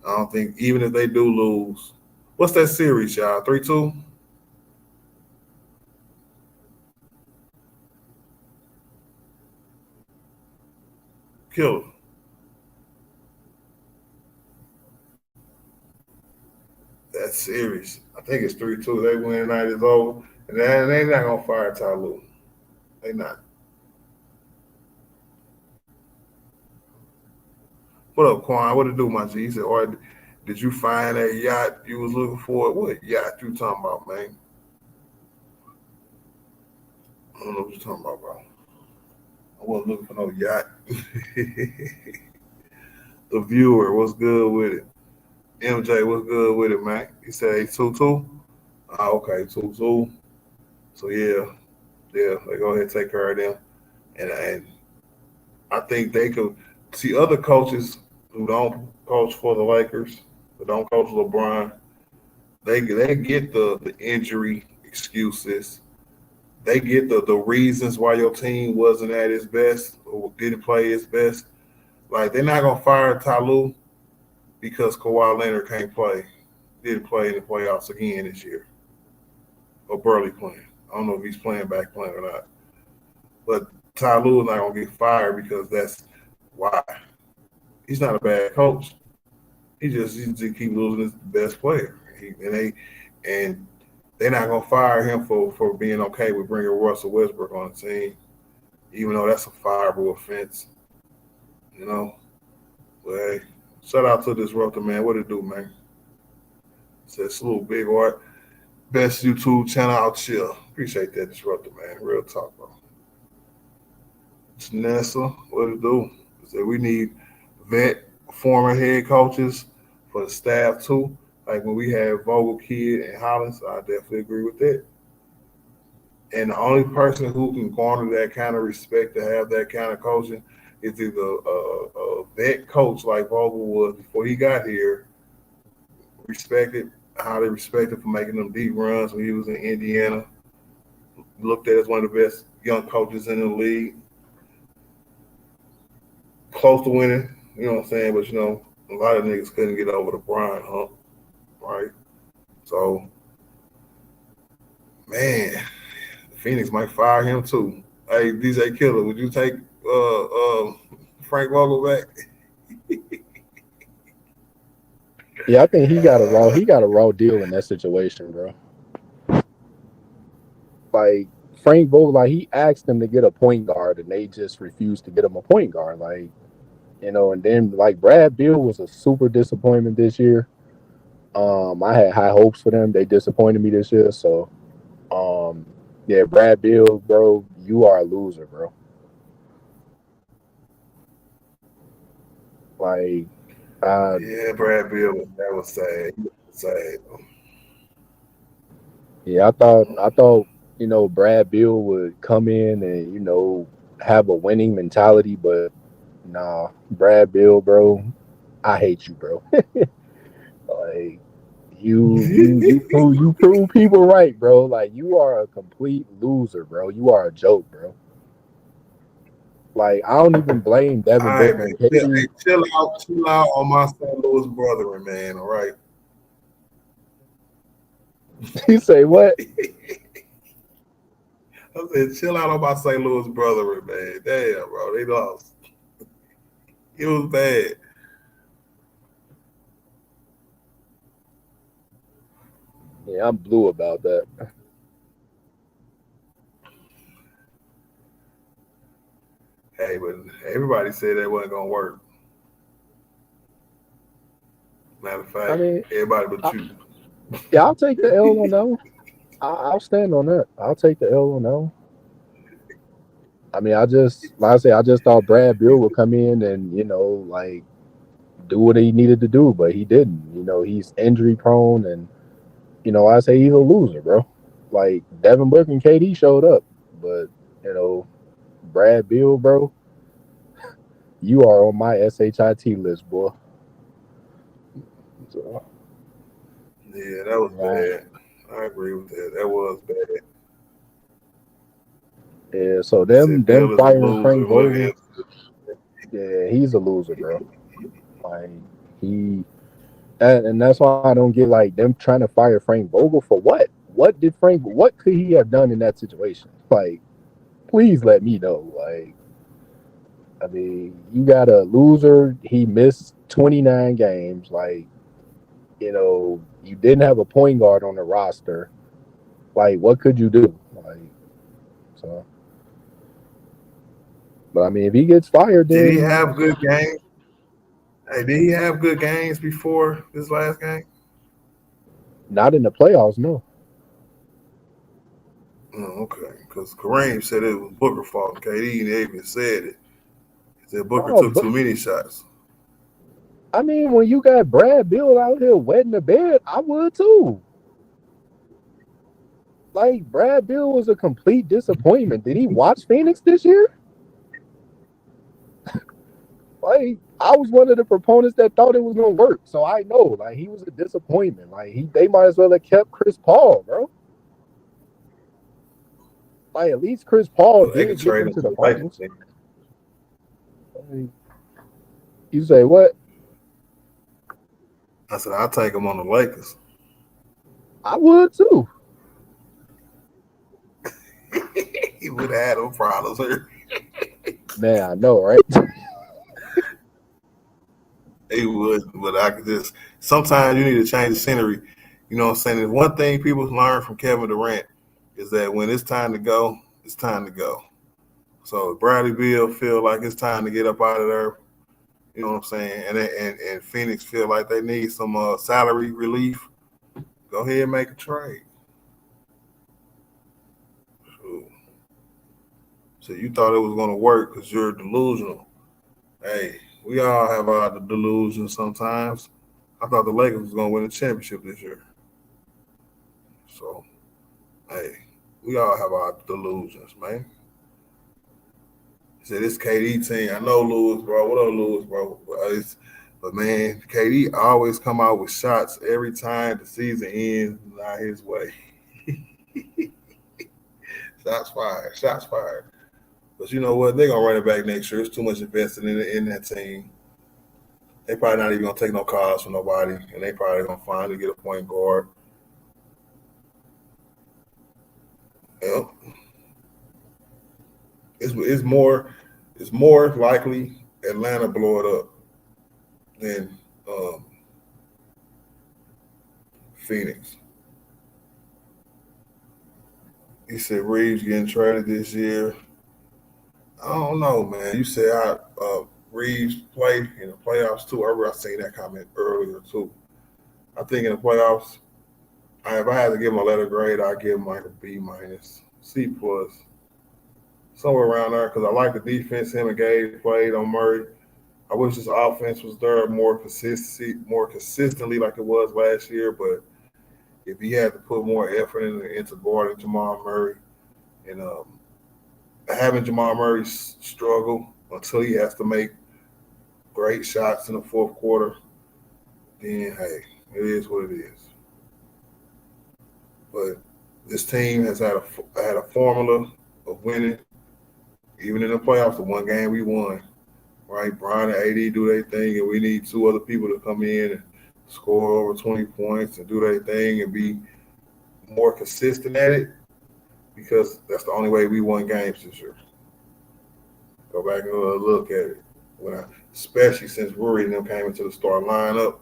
I don't think even if they do lose, what's that series, y'all? 3-2? Killer. That series. I think it's 3-2. They win tonight is over. And they not gonna fire Ty Lue. They not. What up, Quan? What to do, my G? He said, or did you find that yacht you was looking for? What yacht you talking about, man? I don't know what you're talking about, bro. I wasn't looking for no yacht. The viewer, what's good with it? MJ, what's good with it, man? He said, hey, 2-2? Ah, okay, 2-2. So, yeah, they go ahead and take care of them. And I think they could see other coaches who don't coach for the Lakers, who don't coach LeBron. They get the injury excuses. They get the reasons why your team wasn't at its best or didn't play its best. Like they're not gonna fire Ty Lue because Kawhi Leonard can't play, didn't play in the playoffs again this year, or barely playing. I don't know if he's playing or not. But Ty Lue is not gonna get fired because that's why. He's not a bad coach. He just keep losing his best player. And they're not gonna fire him for being okay with bringing Russell Westbrook on the team, even though that's a fireable offense. You know, but hey, shout out to Disruptor, man. What it do, man? Said salute, Big Art. Best YouTube channel out chill. Appreciate that, Disruptor, man. Real talk, bro. Nessa, what it do? Said we need vet former head coaches for the staff too. Like when we had Vogel, Kid, and Hollins, I definitely agree with that. And the only person who can garner that kind of respect to have that kind of coaching is either a vet coach like Vogel was before he got here, respected, highly respected for making them deep runs when he was in Indiana, looked at as one of the best young coaches in the league, close to winning, you know what I'm saying? But, a lot of niggas couldn't get over the Brian hump, right? So, man, Phoenix might fire him too. Hey, DJ Killer, would you take Frank Vogel back? Yeah, I think he got a raw deal in that situation, bro. Like Frank Vogel, like he asked them to get a point guard and they just refused to get him a point guard. Like, and then like Brad Beal was a super disappointment this year. I had high hopes for them. They disappointed me this year. So yeah, Brad Beal, bro, you are a loser, bro. Like Yeah, Brad Beal, that was sad. Sad. yeah, I thought, Brad Beal would come in and, have a winning mentality, but nah, Brad Beal, bro, I hate you, bro. Like you prove people right, bro. Like you are a complete loser, bro. You are a joke, bro. Like I don't even blame All Devin right, Booker man. and Hey, KD. chill out on my St. Louis brethren, man. All right. You say what? I said, chill out on my St. Louis brethren, man. Damn, bro. They lost. It was bad. Yeah, I'm blue about that. Hey, but everybody said that wasn't going to work. Matter of I fact, mean, everybody but I, you. Yeah, I'll take the L on that one. I'll stand on that. I'll take the L on that one. I mean, like I say, I just thought Brad Bill would come in and like do what he needed to do, but he didn't. He's injury prone, and I say he's a loser, bro. Like Devin Booker and KD showed up, but you know, Brad Bill, bro, you are on my shit list, boy. So, Yeah, that was yeah, bad. I agree with that. That was bad. yeah. So He said them Bill is a firing Frank loser. Look Vogel, at yeah, he's a loser, bro. Like he, and that's why I don't get like them trying to fire Frank Vogel for what? What could he have done in that situation? Like, please let me know. Like, I mean, you got a loser. He missed 29 games. Like, you didn't have a point guard on the roster. Like, what could you do? Like, so, but I mean, if he gets fired, did he then have good games? Hey, did he have good games before this last game? not in the playoffs. No, Oh, okay. Because Kareem said it was Booker's fault. KD even said it. He said Booker no, took but too many shots. I mean, when you got Brad Bill out here wetting the bed, I would too. Like, Brad Bill was a complete disappointment. Did he watch Phoenix this year? Like, I was one of the proponents that thought it was gonna work, so I know. Like, he was a disappointment. Like, they might as well have kept Chris Paul, bro. Like, at least Chris Paul So they could did get trade them him to to the the Lakers. finals. Like, you say what? I said I'll take him on the Lakers. I would too. He would have had no problems here. Man, I know, right? He would, but I could just sometimes you need to change the scenery. You know what I'm saying? There's one thing people learn from Kevin Durant is that when it's time to go, it's time to go. So if Bradley Beal feel like it's time to get up out of there, you know what I'm saying, and Phoenix feel like they need some salary relief, go ahead and make a trade. So, so you thought it was going to work because you're delusional. Hey, we all have our delusions sometimes. I thought the Lakers was going to win the championship this year. So, hey, we all have our delusions, man. He said, this KD team. I know Lewis, bro. What up, Lewis, bro? But man, KD always come out with shots every time the season ends, not his way. Shots fired. Shots fired. But you know what? They're gonna run it back next year. It's too much invested in that team. They probably not even gonna take no calls from nobody, and they probably gonna finally get a point guard. Yep. It's more likely Atlanta blow it up than um, Phoenix. He said Reeves getting traded this year. I don't know, man. You said Reeves played in the playoffs too. I seen that comment earlier too. I think in the playoffs, if I had to give him a letter grade, I'd give him like a B minus, C plus, somewhere around there. Because I like the defense him and Gabe played on Murray. I wish his offense was there more consistently like it was last year. But if he had to put more effort into guarding Jamal Murray and having Jamal Murray struggle until he has to make great shots in the fourth quarter, then hey, it is what it is. But this team has had a formula of winning, even in the playoffs. The one game we won, right? Brian and AD do their thing, and we need two other people to come in and score over 20 points and do their thing and be more consistent at it because that's the only way we won games this year. Go back and look at it. Especially since Rory and them came into the starting lineup,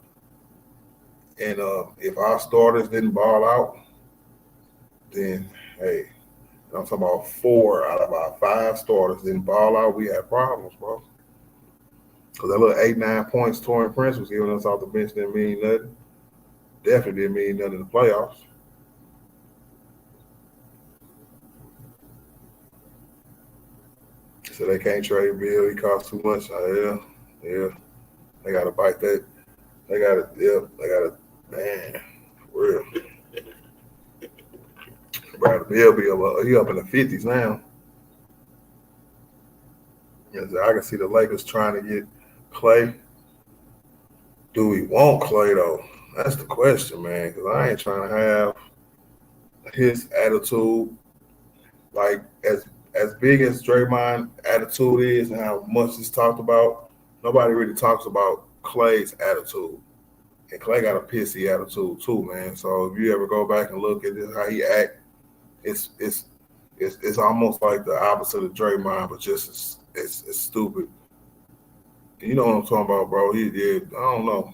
and if our starters didn't ball out, then hey, I'm talking about 4 out of our 5 starters didn't ball out. We had problems, bro. Because that little 8-9 points Torrent Prince was giving us off the bench didn't mean nothing. definitely didn't mean nothing in the playoffs. So they can't trade Bill. He costs too much. Yeah. They got to bite that. They got to, they got to, man, for real. Bradley Bill he up in the 50s now. I can see the Lakers trying to get Clay. Do we want Clay though? That's the question, man. Because I ain't trying to have his attitude, like as big as Draymond's attitude is and how much he's talked about. Nobody really talks about Clay's attitude, and Clay got a pissy attitude too, man. So if you ever go back and look at this, how he act, it's almost like the opposite of Draymond, but just it's stupid. You know what I'm talking about, bro? I don't know.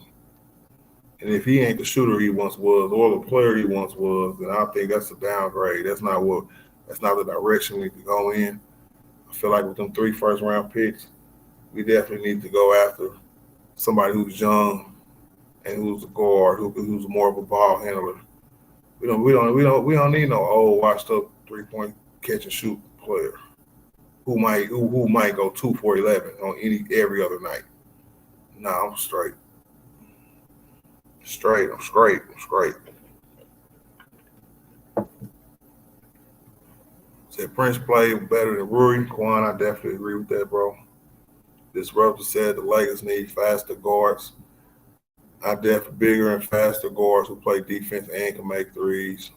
And if he ain't the shooter he once was, or the player he once was, then I think that's a downgrade. That's not the direction we need to go in. I feel like with them 3 first-round picks, we definitely need to go after somebody who's young and who's a guard, who's more of a ball handler. We don't need no old washed up 3-point catch and shoot player who might go 2 for 11 on every other night. Nah, I'm straight. I'm straight. Said Prince played better than Rui. Quan, I definitely agree with that, bro. Disruptor said the Lakers need faster guards. I definitely bigger and faster guards who play defense and can make threes.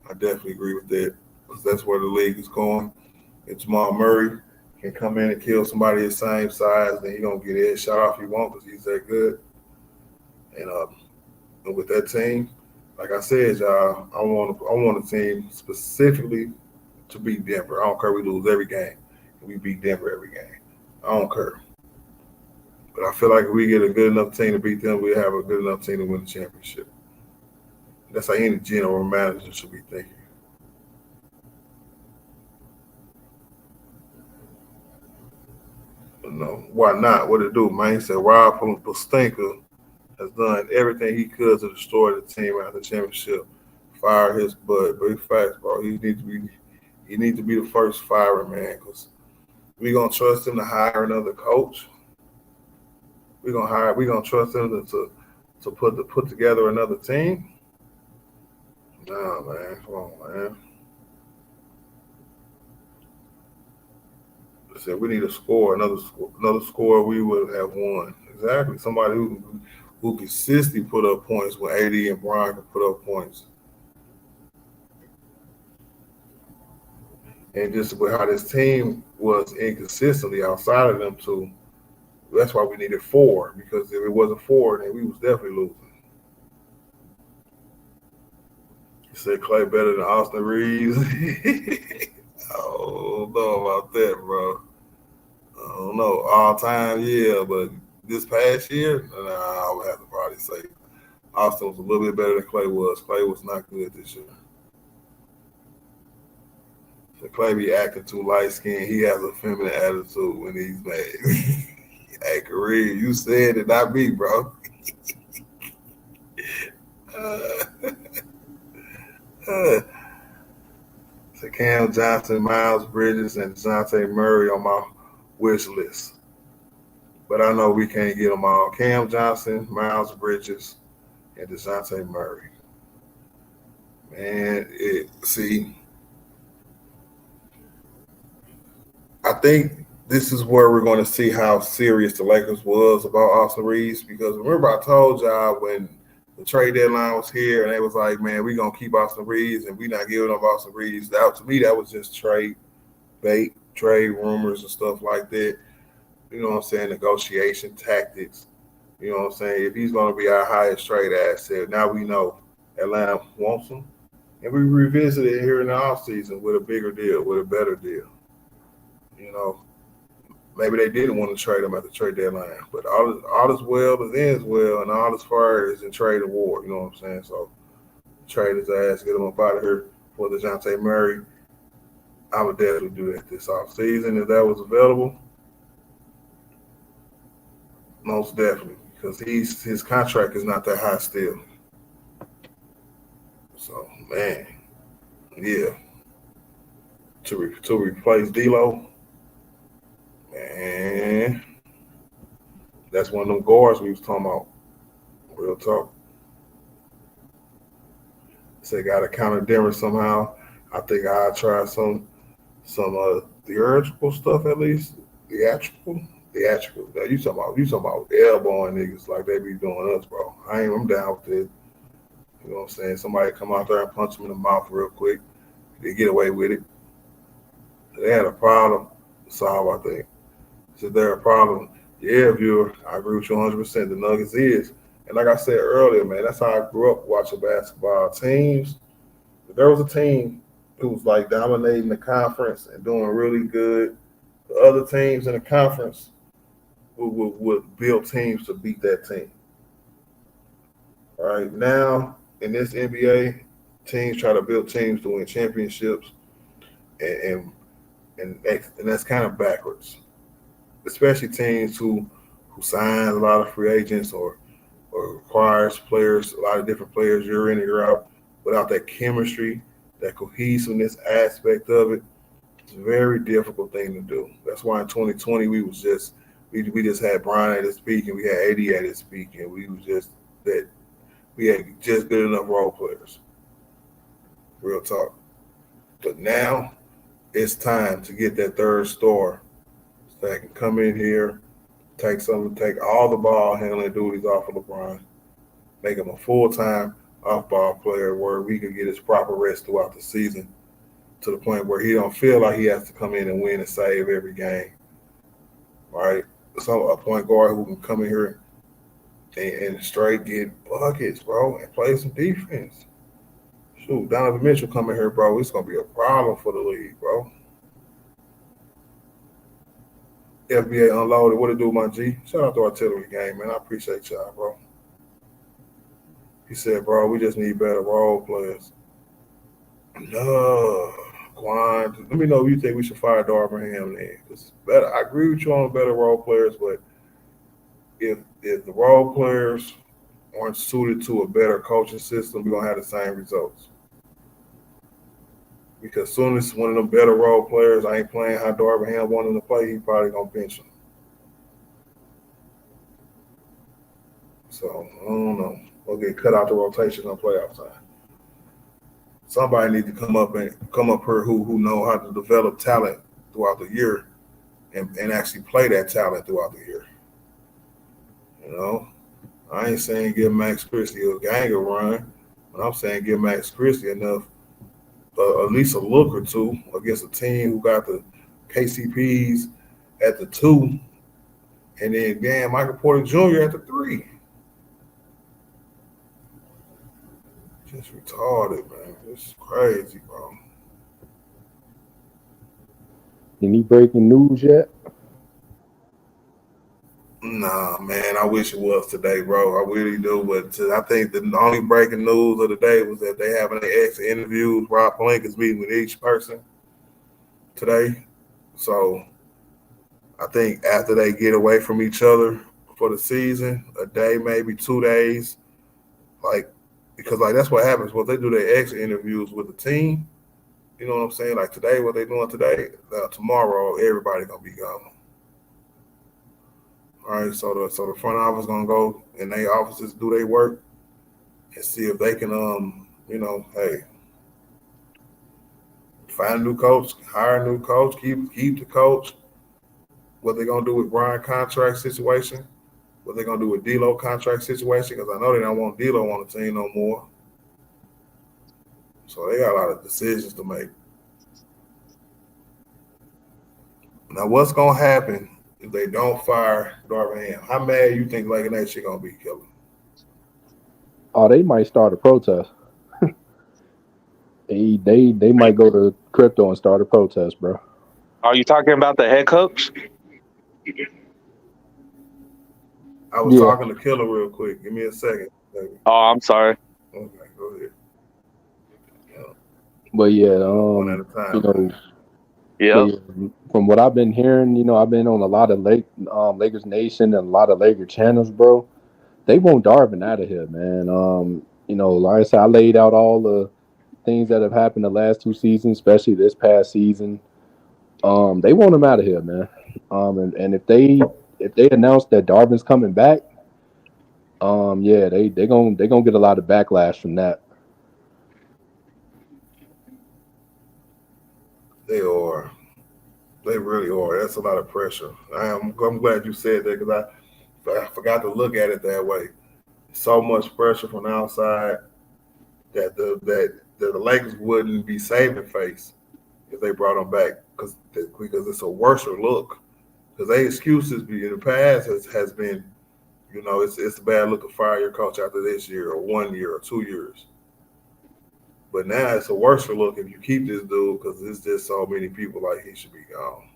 I definitely agree with that because that's where the league is going. If Jamal Murray can come in and kill somebody his same size, then he's gonna get his shot off he wants because he's that good. And with that team, like I said, y'all, I want a team specifically to beat Denver. I don't care if we lose every game. We beat Denver every game. I don't care. But I feel like if we get a good enough team to beat them, we have a good enough team to win the championship. That's how any general manager should be thinking. No, why not? What it do, man? He said Rob Pastinka has done everything he could to destroy the team after the championship. Fire his butt. Big facts, bro. He needs to be the first firing man because we gonna trust him to hire another coach. We gonna trust him to put together another team. Nah, man. Come on, man. I said we need a score, another score. We would have won. Exactly. Somebody who consistently put up points when AD and Brian can put up points. And just with how this team was inconsistently outside of them two, that's why we needed 4. Because if it wasn't 4, then we was definitely losing. He said Clay better than Austin Reeves. I don't know about that, bro. I don't know. All time, yeah, but this past year, I would have to probably say Austin was a little bit better than Clay was. Clay was not good this year. So Clay be acting too light skinned. He has a feminine attitude when he's mad. Hey, Kareem, you said it, not me, bro. So Cam Johnson, Miles Bridges, and DeJounte Murray on my wish list. But I know we can't get them all. Cam Johnson, Miles Bridges, and DeJounte Murray. Man, I think this is where we're going to see how serious the Lakers was about Austin Reeves. Because remember, I told y'all when the trade deadline was here, and they was like, "Man, we're gonna keep Austin Reeves, and we're not giving up Austin Reeves." To me, that was just trade bait, trade rumors, and stuff like that. You know what I'm saying? Negotiation tactics. You know what I'm saying? If he's going to be our highest trade asset, now we know Atlanta wants him, and we revisited here in the offseason with a bigger deal, with a better deal. You know, maybe they didn't want to trade him at the trade deadline, but all is well that ends well, and all is fire is in trade award. You know what I'm saying? So trade his ass, get him up out of here for DeJounte Murray. I would definitely do that this offseason if that was available. Most definitely, because his contract is not that high still. So man, yeah, to replace D'Lo, man, that's one of them guards we was talking about. Real talk. Say got to counter Denver somehow. I think I'll try some theatrical stuff at least. Theatrical. Theatrical. Now you talking about elbowing niggas like they be doing us, bro. I'm down with it. You know what I'm saying? Somebody come out there and punch them in the mouth real quick. They get away with it. They had a problem to solve, I think. Is there a problem? Yeah, viewer, I agree with you 100%. The Nuggets is. And like I said earlier, man, that's how I grew up watching basketball. Teams, if there was a team who was like dominating the conference and doing really good, the other teams in the conference would build teams to beat that team. All right, now in this NBA, teams try to build teams to win championships, and that's kind of backwards. Especially teams who signs a lot of free agents or requires players, a lot of different players year in and year out, without that chemistry, that cohesiveness aspect of it. It's a very difficult thing to do. That's why in 2020 we just had Brian at his peak and we had AD at his peak, and we was just that we had just good enough role players. Real talk. But now it's time to get that third star that can come in here, take all the ball handling duties off of LeBron, make him a full-time off-ball player where we can get his proper rest throughout the season to the point where he don't feel like he has to come in and win and save every game, right? So a point guard who can come in here and straight get buckets, bro, and play some defense. Shoot, Donovan Mitchell coming here, bro, it's going to be a problem for the league, bro. FBA Unloaded, what it do, my G? Shout out to Artillery Game, man. I appreciate y'all, bro. He said, bro, we just need better role players. No, Quan, let me know if you think we should fire Darvin Ham then. It's better. I agree with you on better role players, but if the role players aren't suited to a better coaching system, we're gonna have the same results. Because as soon as one of them better role players ain't playing how Darvin Ham wanted to play, he probably gonna bench him. So I don't know. We'll get cut out the rotation on playoff time. Somebody need to come up here who know how to develop talent throughout the year and actually play that talent throughout the year. You know, I ain't saying give Max Christie a gang a run, but I'm saying give Max Christie enough, at least a look or two against a team who got the KCPs at the 2, and then Michael Porter Jr. at the 3. Just retarded, man. It's crazy, bro. Any breaking news yet? Nah, man. I wish it was today, bro. I really do. But I think the only breaking news of the day was that they having an exit interviews. Rob Pelinka's meeting with each person today. So I think after they get away from each other for the season, a day, maybe 2 days, because that's what happens when they do their exit interviews with the team. You know what I'm saying? Like today, what they doing today, tomorrow, everybody gonna be gone. All right, so the front office gonna go in their offices, do their work, and see if they can, hey, find a new coach, hire a new coach, keep the coach. What they gonna do with Brian contract situation? What they gonna do with D'Lo contract situation? Because I know they don't want D'Lo on the team no more. So they got a lot of decisions to make. Now, what's gonna happen if they don't fire Darvin Ham? How mad you think Laker Nation gonna be, Killer? Oh, they might start a protest. they might go to crypto and start a protest, bro. Are you talking about the head coach? I was talking to Killer real quick. Give me a second, baby. Oh, I'm sorry. Okay, go ahead. But yeah, one at a time. From what I've been hearing, I've been on a lot of Lakers Nation and a lot of Laker channels, bro. They want Darvin out of here, man. Like I said, I laid out all things that have happened the last 2 seasons, especially this past season, they want him out of here, man. And if they announce that Darvin's coming back, yeah, they gonna get a lot of backlash from that. They are. They really are. That's a lot of pressure. I'm glad you said that because I forgot to look at it that way. So much pressure from the outside that the Lakers wouldn't be saving face if they brought him back because it's a worse look. Because their excuses in the past has been, it's a bad look to fire your coach after this year or 1 year or 2 years. But now it's a worse look if you keep this dude because there's just so many people like he should be gone.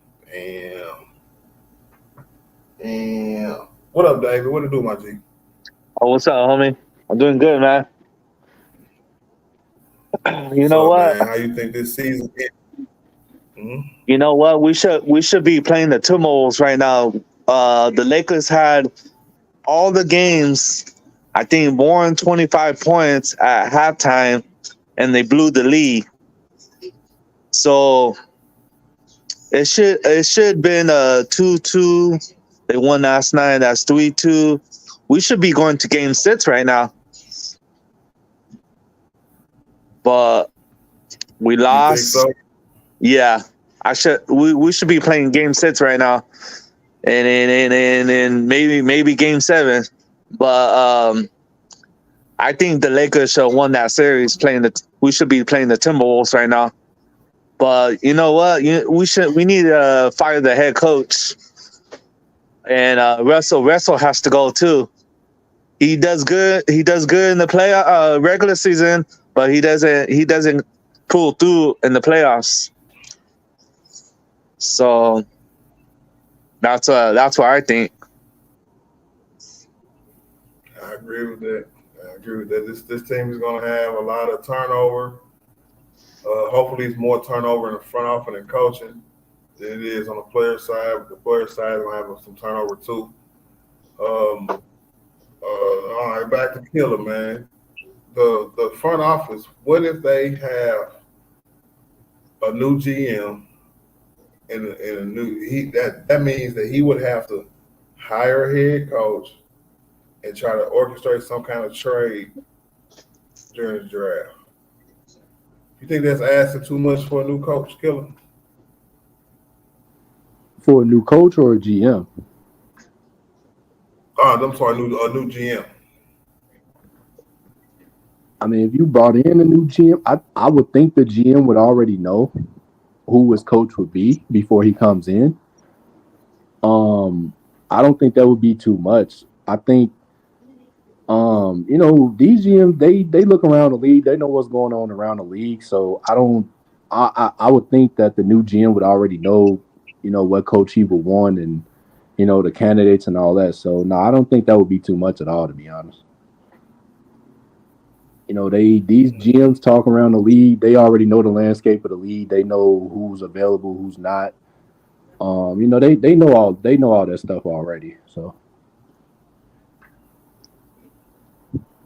Damn. What up, David? What to do, my G? Oh, what's up, homie? I'm doing good, man. You know what? Man, how you think this season is? Mm-hmm. You know what? We should be playing the Timberwolves right now. The Lakers had all the games, I think, more than 25 points at halftime, and they blew the lead. So it should been a 2-2. They won last night. That's 3-2. We should be going to Game 6 right now, but we lost. You think so? Yeah, we should be playing Game 6 right now, and maybe Game 7. But I think the Lakers should have won that series. We should be playing the Timberwolves right now. But you know what? We need to fire the head coach, and Russell has to go too. He does good. He does good in the regular season, but he doesn't pull through in the playoffs. So that's what I think. I agree with that. This team is going to have a lot of turnover. Hopefully, it's more turnover in the front office and coaching than it is on the player side. The player side is going to have some turnover too. All right, back to Killer, man. The front office. What if they have a new GM and a new that means that he would have to hire a head coach and try to orchestrate some kind of trade during the draft. You think that's asking too much for a new coach, Killer? For a new coach or a GM? I'm sorry, a new GM. I mean, if you brought in a new GM, I would think the GM would already know who his coach would be before he comes in. I don't think that would be too much. I think, these GMs, they look around the league. They know what's going on around the league. So I would think that the new GM would already know, what coach he would want and, the candidates and all that. So, no, I don't think that would be too much at all, to be honest. These GMs talk around the league. They already know the landscape of the league. They know who's available, who's not. They know all that stuff already. So,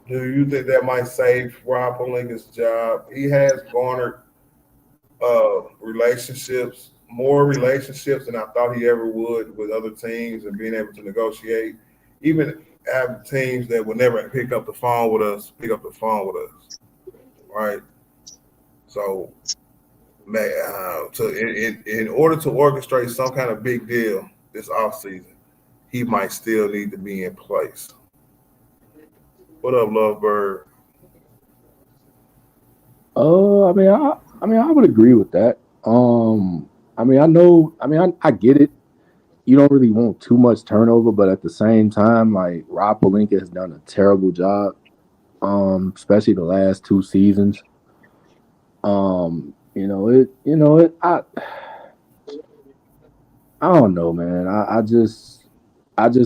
do you think that might save Rob Pelinka's job? He has garnered more relationships than I thought he ever would with other teams and being able to negotiate. Even have teams that would never pick up the phone with us, right? So, in order to orchestrate some kind of big deal this offseason, he might still need to be in place. What up, Lovebird? I would agree with that. I get it. You don't really want too much turnover, but at the same time, like Rob Pelinka has done a terrible job, especially the last 2 seasons. I don't know, man. I just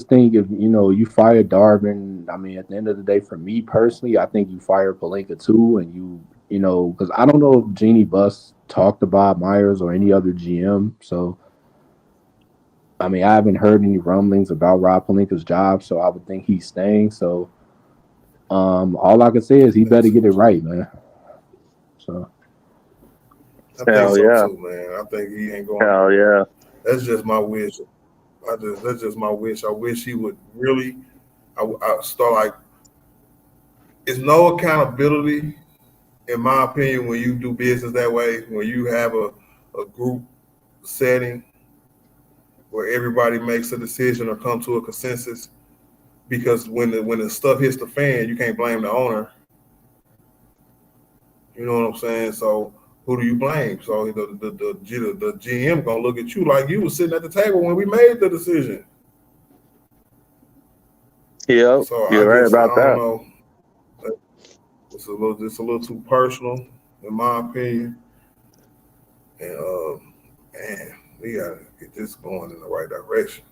think if you fire Darvin, I mean, at the end of the day, for me personally, I think you fire Pelinka too, and because I don't know if Jeannie Buss talked to Bob Myers or any other GM, so. I mean, I haven't heard any rumblings about Rob Pelinka's job, so I would think he's staying. So, all I can say is he better get it right, man. So I think Hell so yeah. too, man. I think he ain't going. Hell yeah. That's just my wish. That's just my wish. I wish he would really. I start like. It's no accountability, in my opinion, when you do business that way. When you have a group setting where everybody makes a decision or come to a consensus, because when the stuff hits the fan, you can't blame the owner. You know what I'm saying? So who do you blame? So the GM gonna look at you like you was sitting at the table when we made the decision. Yep. So I You're right just I about don't that. know. It's a little too personal, in my opinion. And man, we gotta get this going in the right direction.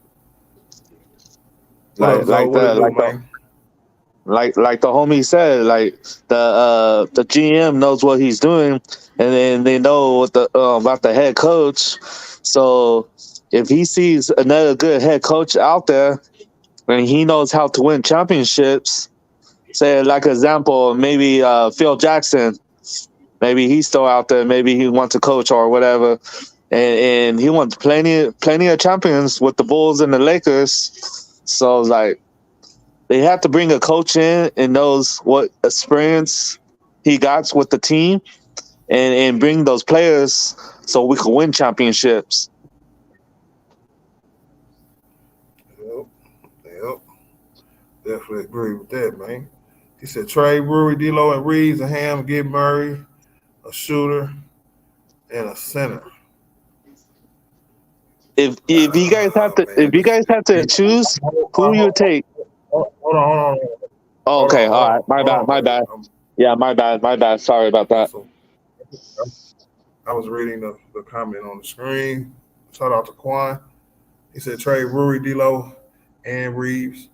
What up, Zoe? Like What it the do, like the man? like the homie said, like the GM knows what he's doing, and then they know what the about the head coach. So if he sees another good head coach out there and he knows how to win championships, say like example, maybe Phil Jackson, maybe he's still out there, maybe he wants to coach or whatever, and he wants plenty of champions with the Bulls and the Lakers. So like they have to bring a coach in and knows what experience he got with the team and bring those players so we can win championships. Yep, yep. Definitely agree with that, man. He said Trey, Brewery, D'Lo, and Reeves, and Ham, get Murray, a shooter, and a center. If you guys have to Man, choose, who you take? hold on. Oh, Hold okay, on, all hold right, on, my hold bad, on, my baby. bad. Yeah, my bad. Sorry about that. So I was reading the comment on the screen. Shout out to Quan. He said trade Rory, D'Lo, and Reeves,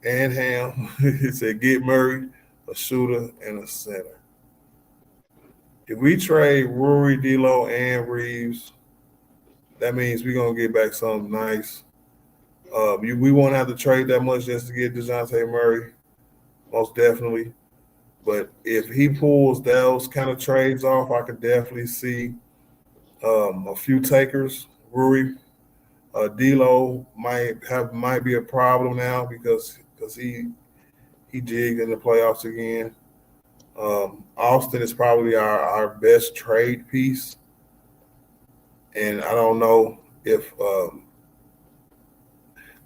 and Ham. He said get Murray, a shooter, and a center. If we trade Rory, D'Lo, and Reeves, that means we're gonna get back something nice. We won't have to trade that much just to get DeJounte Murray, most definitely. But if he pulls those kind of trades off, I could definitely see a few takers. Rui, D'Lo might be a problem now because he jigged in the playoffs again. Austin is probably our best trade piece, and I don't know if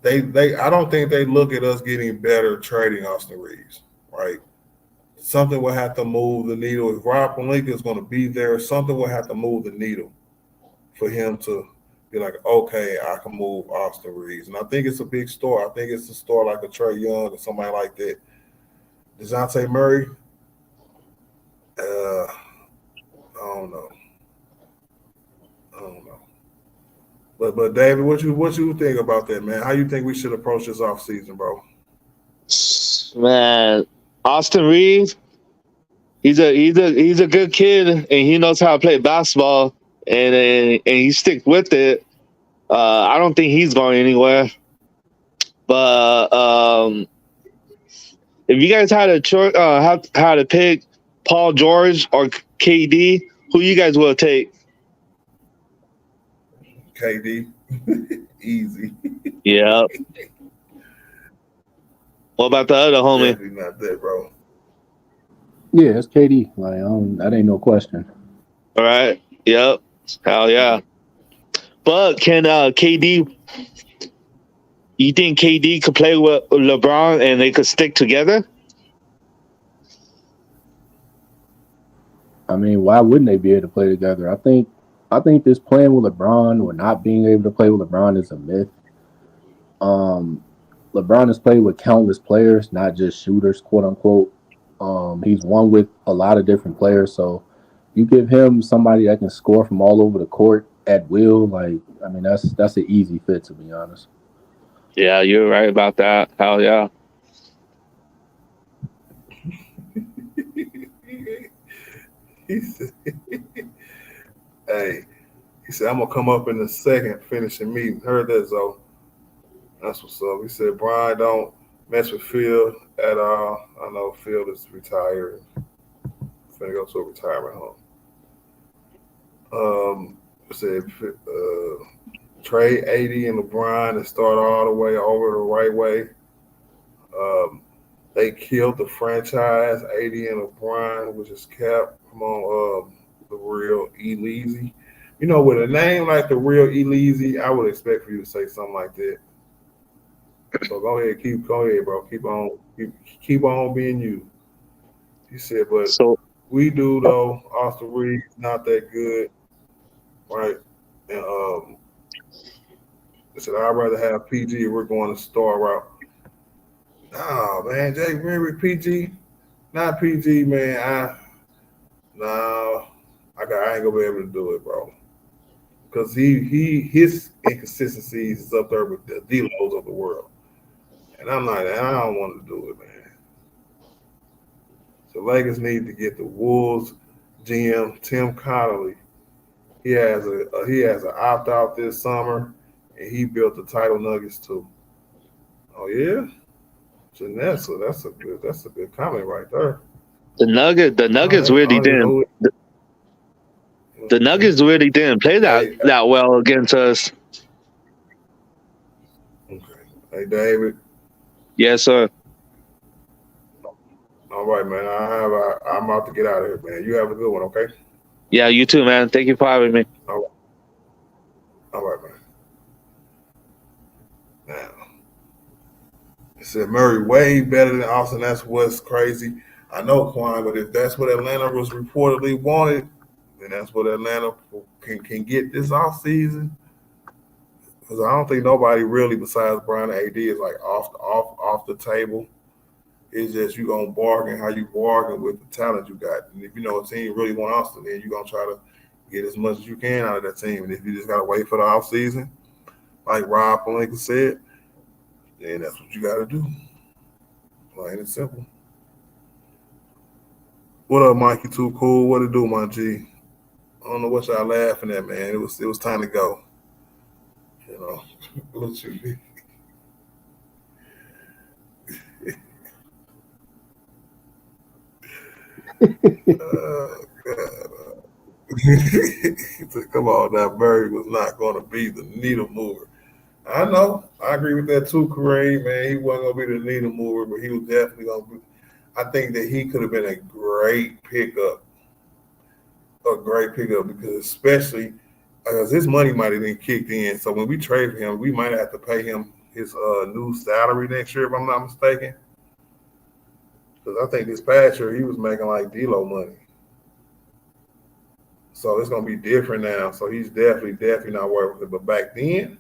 they I don't think they look at us getting better trading Austin Reeves, right? Something will have to move the needle. If Rob Pelinka is going to be there, something will have to move the needle for him to be like, okay, I can move Austin Reeves. And I think it's a big store. I think it's a store like a Trey Young or somebody like that. DeJounte Murray, I don't know. I don't know. But David, what you think about that, man? How you think we should approach this offseason, bro? Man, Austin Reeves, he's a good kid and he knows how to play basketball and he sticks with it. I don't think he's going anywhere. But if you guys had a choice, how to pick Paul George or KD, who you guys will take? KD, easy. Yeah. What about the other homie? Definitely not that, bro. yeah, it's KD. Like that ain't no question. All right. Yep. Hell yeah. But can KD? You think KD could play with LeBron and they could stick together? I mean, why wouldn't they be able to play together? I think this playing with LeBron or not being able to play with LeBron is a myth. LeBron has played with countless players, not just shooters, quote unquote. He's won with a lot of different players, so you give him somebody that can score from all over the court at will. Like, I mean, that's an easy fit, to be honest. Yeah, you're right about that. Hell yeah. He said, hey, he said, I'm going to come up in a second, finishing meeting. Heard that, Zoe. That's what's up. He said, Brian, don't mess with Phil at all. I know Phil is retired. finna go to a retirement home. Said trade AD and LeBron and start all the way over the right way. They killed the franchise, AD and LeBron, which is Cap. Come on, the real Eleazy. You know, with a name like the real Eleazy, I would expect for you to say something like that. So go ahead, bro. Keep on being you. He said, but So we do though. Austin Reed not that good, right? And I said I'd rather have PG if we're going to star route. Oh man, Jay Henry PG, not PG, man. I ain't gonna be able to do it, bro. Because his inconsistencies is up there with the D-Los of the world. And I don't want to do it, man. So Lakers need to get the Wolves GM Tim Connolly. He has an opt out this summer, and he built the title Nuggets too. Oh yeah, Janessa, that's a good comment right there. the Nuggets really didn't. The Nuggets really didn't play that well against us. Okay. Hey David. Yes, sir. All right, man. I'm about to get out of here, man. You have a good one, okay? Yeah, you too, man. Thank you for having me. All right, man. Now, it said Murray way better than Austin. That's what's crazy. I know, Quan, but if that's what Atlanta was reportedly wanted, then that's what Atlanta can get this offseason. Because I don't think nobody really besides Brian AD is like off the table. It's just you gonna bargain how you bargain with the talent you got. And if you know a team really want Austin, then you're gonna try to get as much as you can out of that team. And if you just gotta wait for the offseason, like Rob Pelinka said, then that's what you gotta do. Plain and simple. What up, Mikey? Too cool. What it do, my G? I don't know what y'all laughing at, man. It was time to go. You know, what you mean? God. Come on now, Murray was not going to be the needle mover. I know. I agree with that too, Kareem, man. He wasn't going to be the needle mover, but he was definitely going to be. I think that he could have been a great pickup. Because especially because his money might have been kicked in. So when we trade for him, we might have to pay him his new salary next year, if I'm not mistaken. Because I think this past year he was making like D-Lo money. So it's going to be different now. So he's definitely not working with it. But back then,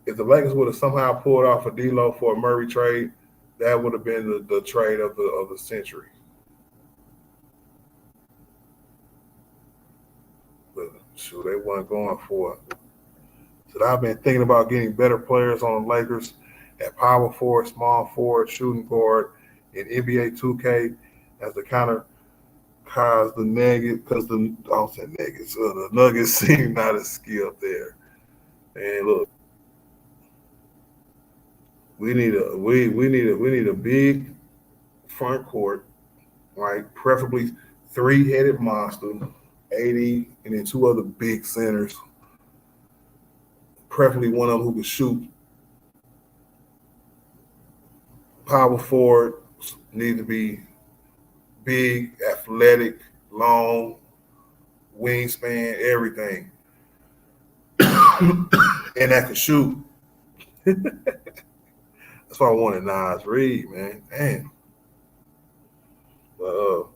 if the Lakers would have somehow pulled off a D-Lo for a Murray trade, that would have been the trade of the century. But sure, they weren't going for it. So I've been thinking about getting better players on the Lakers at power forward, small forward, shooting guard, in NBA 2K as the counter cause the Nuggets, because the Nuggets seem not as skilled there. And look, we need a big front court, right? Preferably three-headed monster, 80, and then two other big centers. Preferably one of them who can shoot. Power forward need to be big, athletic, long, wingspan, everything. And that can shoot. That's why I wanted Nas Reed, man. Damn. But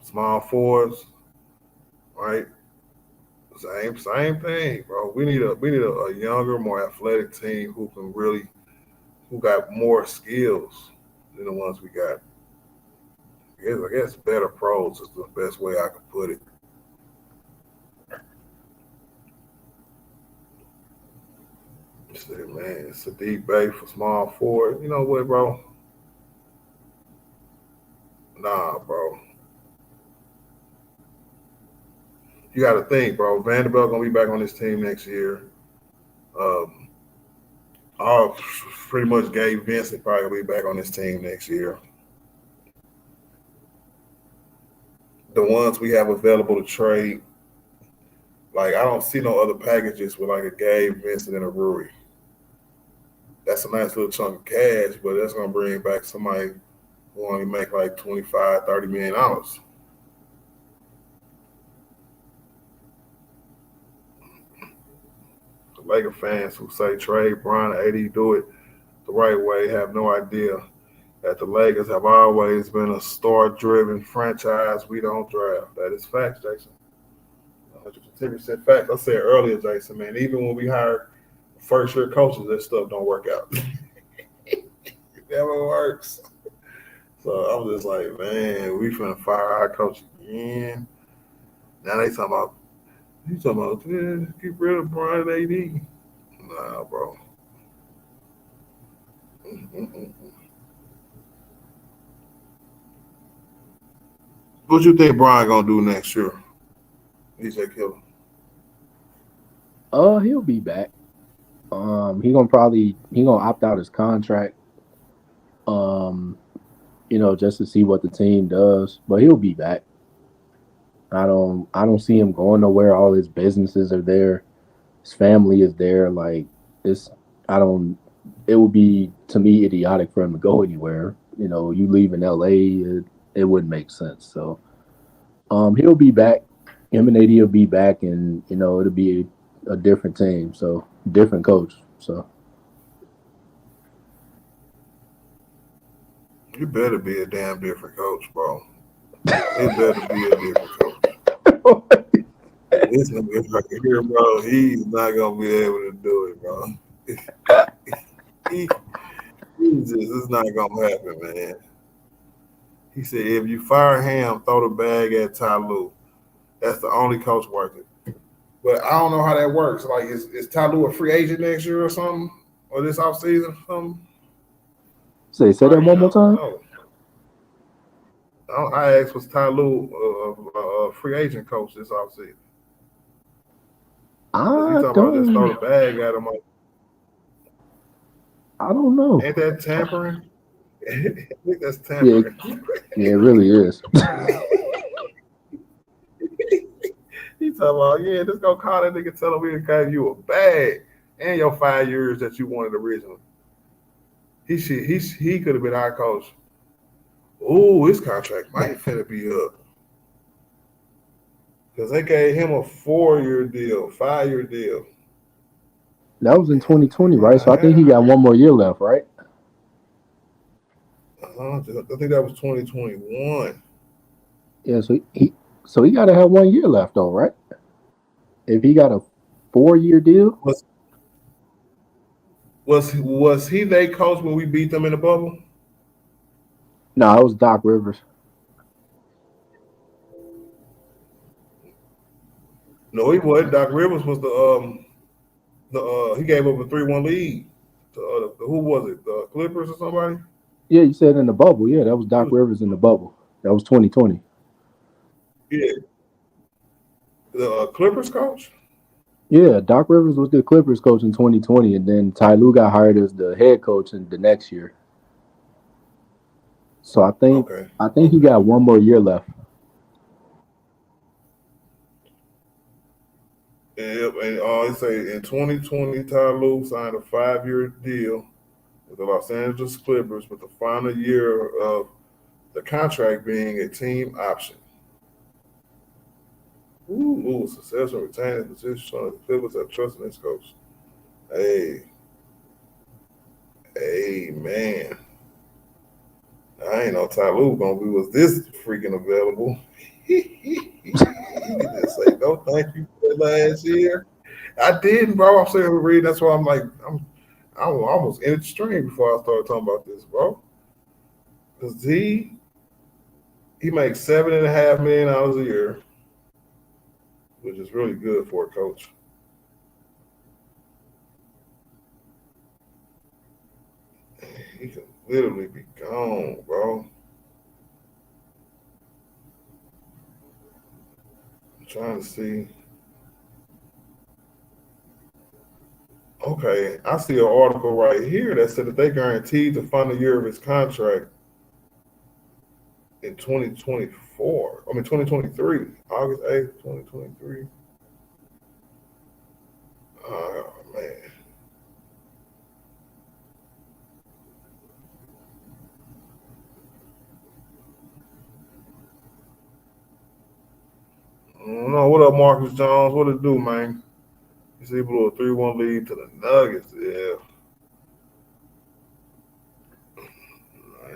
small forwards, right? Same thing, bro. We need a younger, more athletic team who got more skills than the ones we got. I guess better pros is the best way I could put it. Man, it's a deep bay for small forward. You know what, bro? Nah, bro. You got to think, bro. Vanderbilt gonna be back on this team next year. I pretty much Gabe Vincent probably gonna be back on this team next year. the ones we have available to trade, like I don't see no other packages with like a Gabe, Vincent, and a Rui. That's a nice little chunk of cash, but that's gonna bring back somebody who only make like 25, $30 million. The Laker fans who say trade Bron and AD, do it the right way, have no idea that the Lakers have always been a star-driven franchise. We don't draft. That is facts, Jason. 110% facts. I said earlier, Jason, man, even when we hire first-year coaches, that stuff don't work out. It never works. So I'm just like, man, we finna fire our coach again. Now they talking about, yeah, get rid of Brian AD. Nah, bro. What you think Brian gonna do next year? DJ Killer. He'll be back. He gonna opt out his contract. Just to see what the team does. But he'll be back. I don't see him going nowhere. All his businesses are there. His family is there. Like it's it would be to me idiotic for him to go anywhere. You leave in LA, it wouldn't make sense. So he'll be back. Him and AD will be back, and it'll be a different team. So different coach. So you better be a damn different coach, bro. It better be a different coach. This nigga right here, bro, he's not gonna be able to do it, bro. It's not gonna happen, man. He said, if you fire Ham, throw the bag at Ty Lue. That's the only coach worth it. But I don't know how that works. Like, is Ty Lue a free agent next year or something? Or this offseason or something? Say that one more time. I asked, was Ty Lue a free agent coach this offseason? I talking about just throw the bag at him. I don't know. Ain't that tampering? I think that's tampering. Yeah, it really is. He talking about, yeah, just go call that nigga, tell him we gave you a bag and your 5 years that you wanted originally. He could have been our coach. Ooh, his contract might finna be up. Because they gave him a 4-year deal, 5-year deal. That was in 2020, right? So I think he got one more year left, right? I think that was 2021. Yeah, so he got to have 1 year left, though, right? If he got a 4-year deal. Was he their coach when we beat them in the bubble? No, it was Doc Rivers. No, he wasn't. Doc Rivers was he gave up a 3-1 lead. Who was it? The Clippers or somebody? Yeah, you said in the bubble. Yeah, that was Doc Rivers in the bubble. That was 2020. Yeah. The Clippers coach? Yeah, Doc Rivers was the Clippers coach in 2020, and then Ty Lue got hired as the head coach in the next year. So I think he got 1 more year left. Yep, and he say in 2020, Ty Lue signed a 5-year deal with the Los Angeles Clippers, with the final year of the contract being a team option. Ooh, successful retaining position showing the Clippers have trust in this coach. Hey, man. I ain't know Ty Lue was this freaking available. He can just say no thank you for last year. I didn't, bro. I'm sitting here reading. That's why I'm like, I'm almost in the stream before I started talking about this, bro. Because he makes $7.5 million a year, which is really good for a coach. He could literally be gone, bro. I'm trying to see. Okay, I see an article right here that said that they guaranteed the final year of his contract in in 2024. 2023. August 8th, 2023. Oh, man. I don't know. What up, Marcus Jones? What it do, man? You see, blew a 3-1 lead to the Nuggets. Yeah.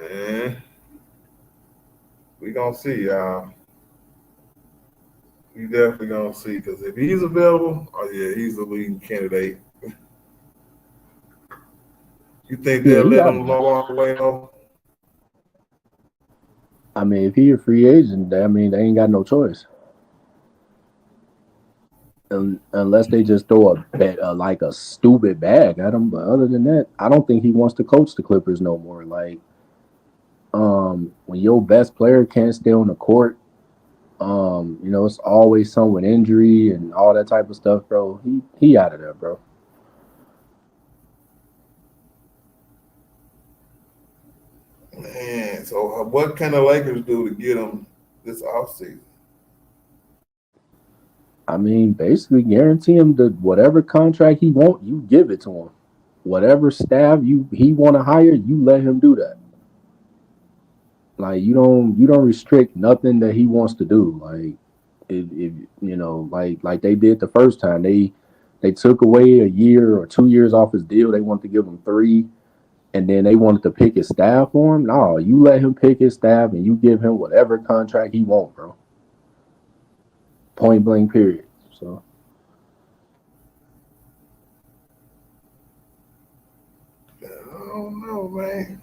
Man. We gonna see, y'all. We definitely gonna see. Because if he's available, oh, yeah, he's the leading candidate. You think Yeah, they'll he let got him it. walk away, though? I mean, if he a free agent, I mean, they ain't got no choice. Unless they just throw a bet, like a stupid bag at him. But other than that, I don't think he wants to coach the Clippers no more. Like, when your best player can't stay on the court, it's always some with injury and all that type of stuff, bro. He out of there, bro. Man, so what can the Lakers do to get him this offseason? I mean, basically guarantee him that whatever contract he want, you give it to him. Whatever staff he want to hire, you let him do that. Like you don't restrict nothing that he wants to do. Like if like they did the first time, they took away a year or 2 years off his deal. They wanted to give him 3, and then they wanted to pick his staff for him. No, you let him pick his staff, and you give him whatever contract he want, bro. Point blank, period. So I don't know, man.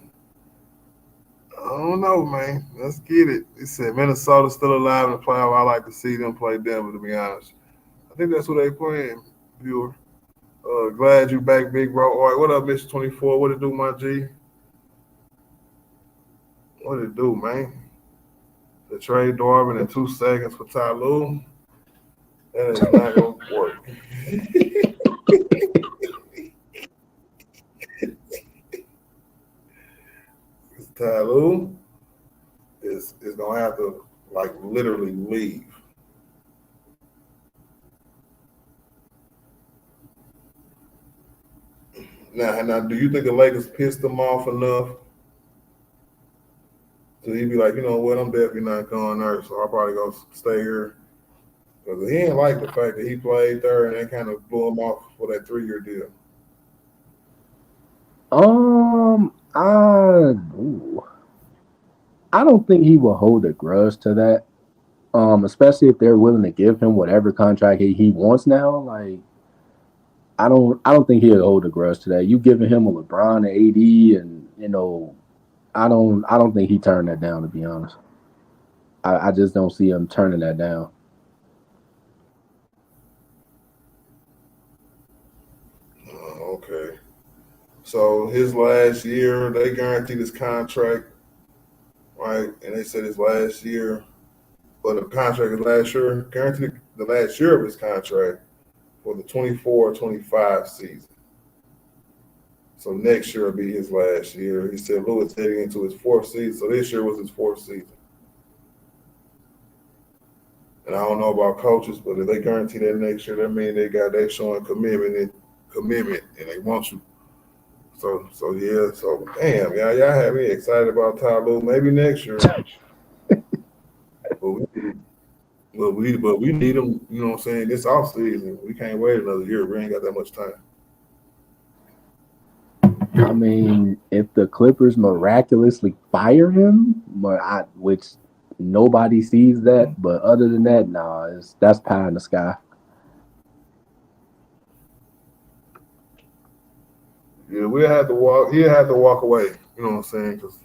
I don't know, man. Let's get it. It said Minnesota's still alive in the playoff. I like to see them play Denver, to be honest. I think that's what they playing, viewer. Glad you back, big bro. All right, what up, Mr. 24? What it do, my G? What it do, man? The trade Darvin in 2 seconds for Ty Lue. That is not going to work. Ty Lue is going to have to, like, literally leave. Now, do you think the Lakers pissed him off enough so he'd be like, you know what, I'm definitely not going there, so I'll probably go stay here. Because he didn't like the fact that he played there and they kind of blew him off for that 3-year deal. I don't think he will hold a grudge to that. Especially if they're willing to give him whatever contract he wants now. Like, I don't think he'll hold a grudge to that. You giving him a LeBron and AD, and I don't think he turned that down, to be honest. I just don't see him turning that down. Okay. So his last year, they guaranteed his contract, right? And they said his last year, but the contract is last year, guaranteed the last year of his contract for the 24-25 season. So next year will be his last year. He said Lewis heading into his 4th season. So this year was his 4th season. And I don't know about coaches, but if they guarantee that next year, that means they showing commitment, and they want you. So yeah. So damn, y'all have me excited about Ty Lue. Maybe next year, but we need him. You know what I'm saying? This offseason, we can't wait another year. We ain't got that much time. I mean, if the Clippers miraculously fire him, which nobody sees that, but other than that, nah, that's pie in the sky. Yeah, we'll have to walk. He'll have to walk away. You know what I'm saying? Because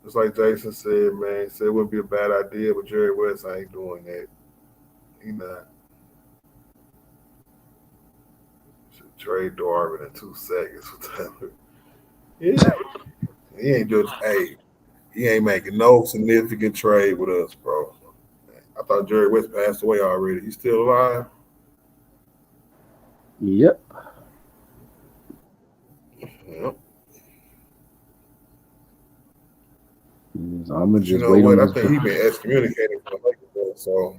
just like Jason said, man, he said it wouldn't be a bad idea, but Jerry West ain't doing that. He not. Should trade Darvin in 2 seconds for Tyler. Yeah, he ain't just he ain't making no significant trade with us, bro. I thought Jerry West passed away already. He's still alive. Yep. Yep. So I'm gonna You just know wait on what? I this. think he been excommunicated from the Lakers, so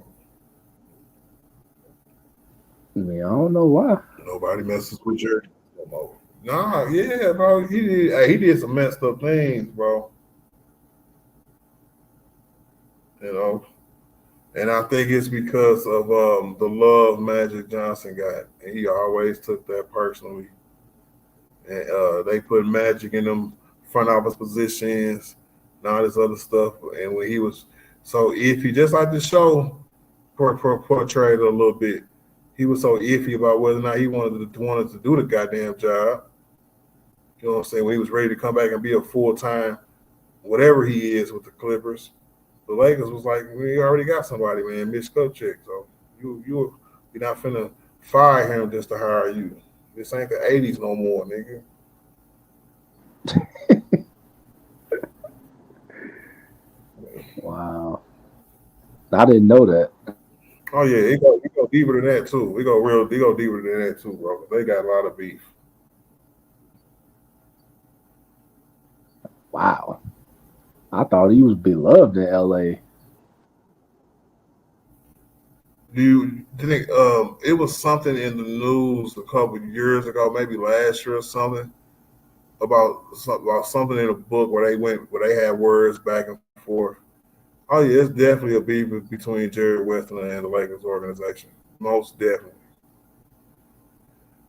I mean, I don't know why. nobody messes with Jerry no more. Nah, yeah, bro. He did some messed up things, bro. You know, and I think it's because of the love Magic Johnson got, and he always took that personally. And they put Magic in them front office positions and all this other stuff. And when he was so iffy, just like the show portrayed a little bit, he was so iffy about whether or not he wanted to do the goddamn job. You know what I'm saying? When he was ready to come back and be a full-time whatever he is with the Clippers, the Lakers was like, we already got somebody, man, Mitch Kupchak. So you're not finna fire him just to hire you. This ain't the 80s no more, nigga. Wow. I didn't know that. Oh yeah, it go deeper than that too. We go deeper than that too, bro. They got a lot of beef. Wow. I thought he was beloved in LA. Do you think it was something in the news a couple of years ago, maybe last year or something, about something in a book where they had words back and forth. Oh yeah, it's definitely a beef between Jerry Westland and the Lakers organization. Most definitely.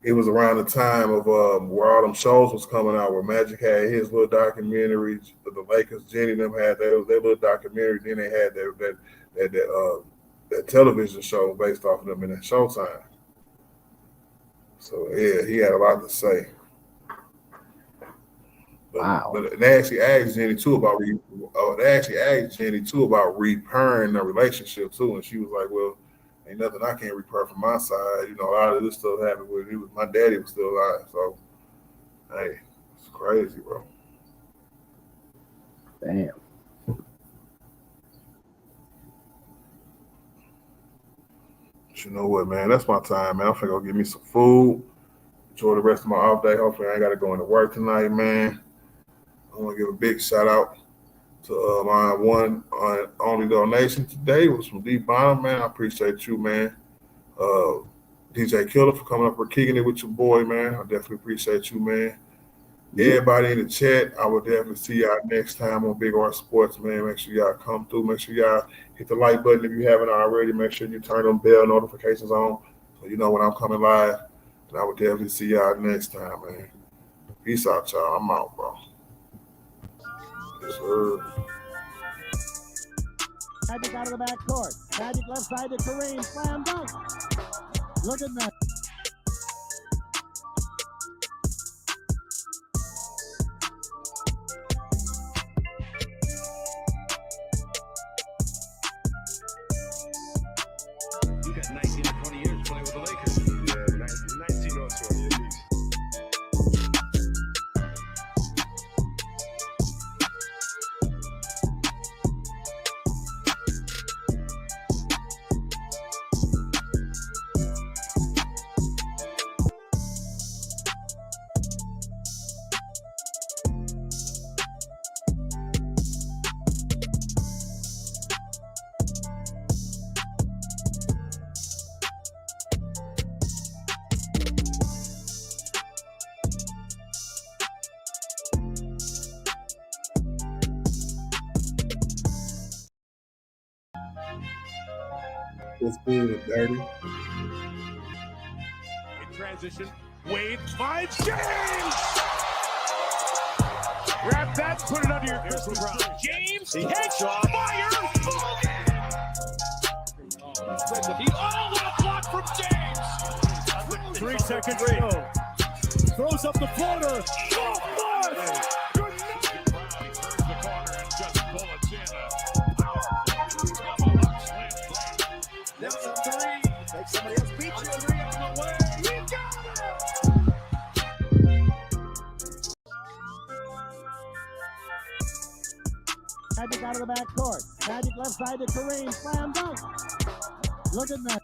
It was around the time of where all them shows was coming out, where Magic had his little documentary, the Lakers, Jenny and them had their little documentary. Then they had that television show based off of them in that Showtime. So yeah, he had a lot to say. But they actually asked Jenny too about repairing the relationship too, and she was like, "Well, ain't nothing I can't repair from my side. You know, a lot of this stuff happened when my daddy was still alive. So, hey, it's crazy, bro. Damn. But you know what, man? That's my time, man. I'm finna go get me some food. Enjoy the rest of my off day. Hopefully, I ain't got to go into work tonight, man. I want to give a big shout out to my one only donation today was from D Bonham, man. I appreciate you, man. DJ Killer for coming up for kicking it with your boy, man. I definitely appreciate you, man. Everybody in the chat, I will definitely see y'all next time on Big R Sports, man. Make sure y'all come through. Make sure y'all hit the like button if you haven't already. Make sure you turn them bell notifications on so you know when I'm coming live. And I will definitely see y'all next time, man. Peace out, y'all. I'm out, bro. Yes, sir. Magic out of the back court. Magic left side to Kareem. Slam dunk. Look at that. You got 19 or 20 years playing with the Lakers. Yeah, 19 or 20 at least. What's good, dirty? In transition, Wade finds James! Grab that, put it under your Christmas tree. James, catch, fire, what a block from James! 3 seconds to go. Throws up the floater. Good night! Turns the corner and just bullets in. Down to 3. Make somebody else beat you. 3 on the way. We got it! Magic out of the back court. Magic left side to Kareem. Slam dunk. Look at that.